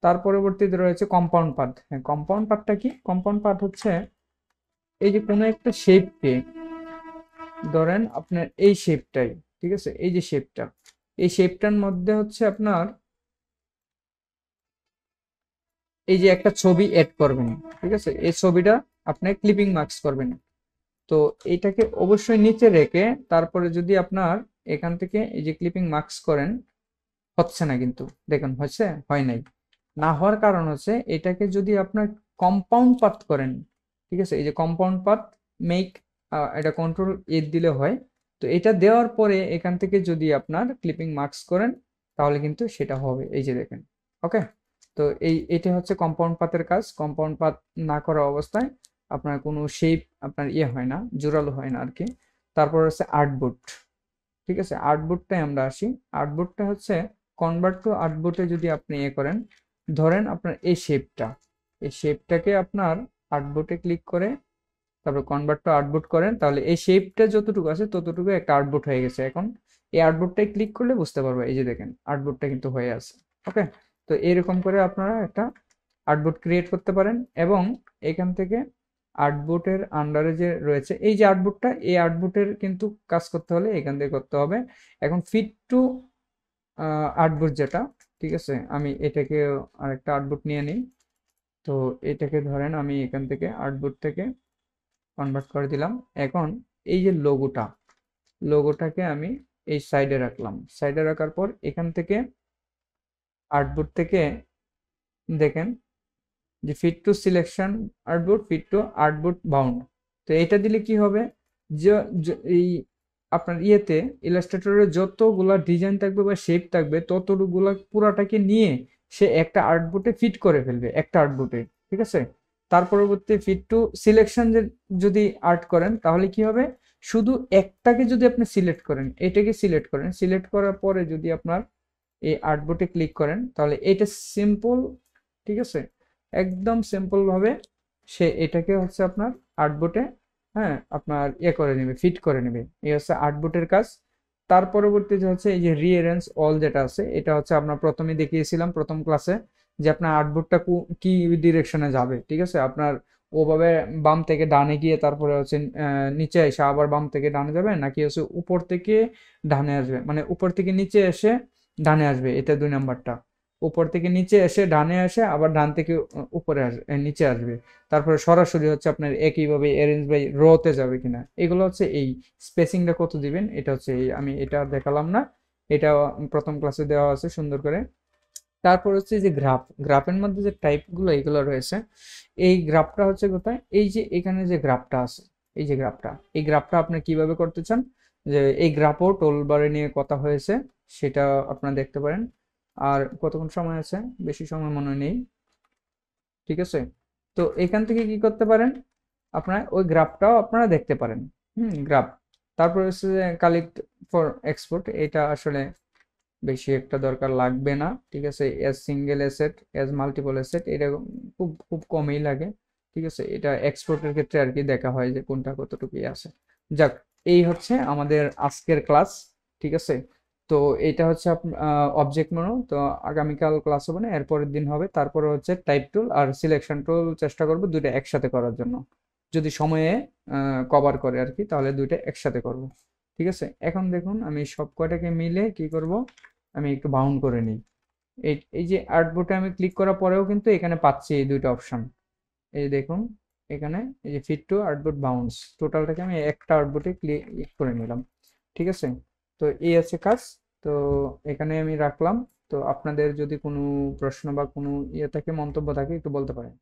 তার পরবর্তীতে রয়েছে কম্পাউন্ড পার্ট। হ্যাঁ, কম্পাউন্ড পার্টটা কি? কম্পাউন্ড পার্ট হচ্ছে এই যে কোনো একটা শেপকে, ধরেন আপনার এই শেপটাই, ঠিক আছে, এই যে শেপটা, এই শেপটার মধ্যে হচ্ছে আপনার এই যে একটা ছবি এড করবেন, ঠিক আছে, এই ছবিটা আপনি ক্লিপিং মার্কস করবেন। তো এটাকে অবশ্যই নিচে রেখে তারপরে যদি আপনার এখান থেকে এই যে ক্লিপিং মার্কস করেন, হচ্ছে না কিন্তু, দেখুন হচ্ছে, হয় নাই। না হওয়ার কারণ হচ্ছে এটাকে যদি আপনার কম্পাউন্ড পাথ করেন, ঠিক আছে, এই যে কম্পাউন্ড পাথ মেক, এটা Ctrl+8 দিলে হয়। তো এটা দেওয়ার পরে এখান থেকে যদি আপনার ক্লিপিং মার্কস করেন তাহলে কিন্তু সেটা হবে, এই যে দেখেন, ওকে। তো এটা হচ্ছে কম্পাউন্ড পাথের কাজ। কম্পাউন্ড পাথ না করা অবস্থায় আপনার কোনো শেপ আপনার হয় না, জোরালো হয় না আর কি। তারপর হচ্ছে আর্টবোর্ড, ঠিক আছে, আর্টবোর্ডটাই আমরা আসি। আর্টবোর্ডটা হচ্ছে কনভার্ট টু আর্টবোর্ডে যদি আপনি করেন, ধরেন আপনার এই শেপটা, এই শেপটাকে আপনার আর্টবোর্ডে ক্লিক করে তারপর কনভার্ট টু আর্টবোর্ড করেন, তাহলে এই শেপটা যতটুকু আছে ততটুকু একটা আর্টবোর্ড হয়ে গেছে। এখন এই আর্টবোর্ডটাই ক্লিক করলে বুঝতে পারবে, এই যে দেখেন আর্টবোর্ডটা কিন্তু হয়ে আছে, ওকে। তো এরকম করে আপনারা একটা আর্টবোর্ড ক্রিয়েট করতে পারেন। এবং এখান থেকে আর্টবোর্ডের আন্ডারে যে রয়েছে এই যে আর্টবোর্ডটা, এই আর্টবোর্ডের কিন্তু কাজ করতে হলে এখান থেকে করতে হবে। এখন ফিট টু আর্টবোর্ড যেটা, ঠিক আছে, আমি এটাকে আরেকটা আর্টবোর্ড নিয়ে নিই। তো এটাকে ধরেন আমি এখান থেকে আর্টবোর্ড থেকে কনভার্ট করে দিলাম। এখন এই যে লোগোটাকে আমি এই সাইডে রাখলাম। সাইডে রাখার পর এখান থেকে আর্টবোর্ড থেকে দেখেন যে fit to selection artboard, fit to artboard bound. তো এটা দিলে কি হবে, যে এই আপনার ইয়েতে ইলাস্ট্রেটরের যতগুলা ডিজাইন থাকবে বা শেপ থাকবে ততগুলা পুরাটাকে নিয়ে সে একটা আর্টবোর্ডে ফিট করে ফেলবে, একটা আর্টবোর্ডে, ঠিক আছে। তার পরবর্তী ফিট টু সিলেকশন যদি আর্ট করেন তাহলে কি হবে, শুধু একটাকে যদি আপনি সিলেক্ট করেন, এটাকে সিলেক্ট করেন, সিলেক্ট করার পরে যদি আপনার এই আর্টবোর্ডে ক্লিক করেন তাহলে এটা সিম্পল, ঠিক আছে, একদম সিম্পল ভাবে সে এটাকে হচ্ছে আপনার আর্টবোর্ডে, হ্যাঁ, আপনার ইয়ে করে নেবে, ফিট করে নেবে। এই হচ্ছে আর্টবোর্ডের কাজ। তার পরবর্তীতে হচ্ছে এই যে রিঅ্যারেঞ্জ অল যেটা আছে, এটা হচ্ছে আমরা প্রথমে দেখিয়েছিলাম প্রথম ক্লাসে, যে আপনার আর্টবোর্ডটা কি ডিরেকশনে যাবে, ঠিক আছে। আপনার ওভাবে বাম থেকে ডানে গিয়ে তারপরে হচ্ছে নিচে এসে আবার বাম থেকে ডানে যাবে, নাকি হচ্ছে উপর থেকে ডানে আসবে, মানে উপর থেকে নিচে এসে ডানে আসবে, এটা 2 নাম্বারটা। উপর থেকে নিচে এসে ডানে আসে, আবার ডান থেকে উপরে আসবে, নিচে আসবে। তারপরে সরাসরি হচ্ছে আপনার একইভাবে অ্যারেঞ্জ বাই রোতে যাবে কিনা, এগুলো হচ্ছে এই স্পেসিংটা কত দিবেন, এটা হচ্ছে এই, আমি এটা দেখালাম না, এটা প্রথম ক্লাসে দেওয়া আছে সুন্দর করে। তারপর হচ্ছে যে গ্রাফের মধ্যে যে টাইপগুলো এগুলো রয়েছে, এই গ্রাফটা হচ্ছে কোথায়, এই যে এখানে যে গ্রাফটা আছে, এই যে গ্রাফটা, এই গ্রাফটা আপনি কিভাবে করতে চান, যে এই গ্রাফও টোলবারে নিয়ে কথা হয়েছে, সেটা আপনারা দেখতে পারেন। আর কতক্ষণ সময় আছে, বেশি সময় মনে নেই, ঠিক আছে। তো এখান থেকে কি করতে পারেন, আপনারা ওই গ্রাফটাও আপনারা দেখতে পারেন, গ্রাফ। তারপর হচ্ছে যে কালেক্ট ফর এক্সপোর্ট, এটা আসলে বেশি একটা দরকার লাগবে না, ঠিক আছে। As single asset, as multiple asset, এটা খুব খুব কমই লাগে, ঠিক আছে। এটা এক্সপোর্টের ক্ষেত্রে আর কি দেখা হয় যে কোনটা কতটুকু আছে। যাক, এই হচ্ছে আমাদের আজকের ক্লাস, ঠিক আছে। তো এটা হচ্ছে অবজেক্ট মেনু। তো আগামীকাল ক্লাস হবে না, এরপরের দিন হবে। তারপরে হচ্ছে টাইপ টুল আর সিলেকশন টুল চেষ্টা করবো দুইটা একসাথে করার জন্য, যদি সময়ে কভার করে আর কি, তাহলে দুইটা একসাথে করব, ঠিক আছে। এখন দেখুন আমি সব কয়টাকে মিলে কি করব, আমি একটু বাউন্ড করে নিই। এই যে আর্টবোর্ডে আমি ক্লিক করার পরেও কিন্তু এখানে পাচ্ছি এই দুইটা অপশন। এই যে দেখুন, এখানে এই যে ফিট টু আর্টবোর্ড বাউন্স, টোটালটাকে আমি একটা আর্টবোর্ডে ক্লিক করে নিলাম, ঠিক আছে। তো এই আছে কাজ। তো এখানে আমি রাখলাম। তো আপনাদের যদি কোনো প্রশ্ন বা কোনো ইয়ে থাকে, মন্তব্য থাকে, একটু বলতে পারেন।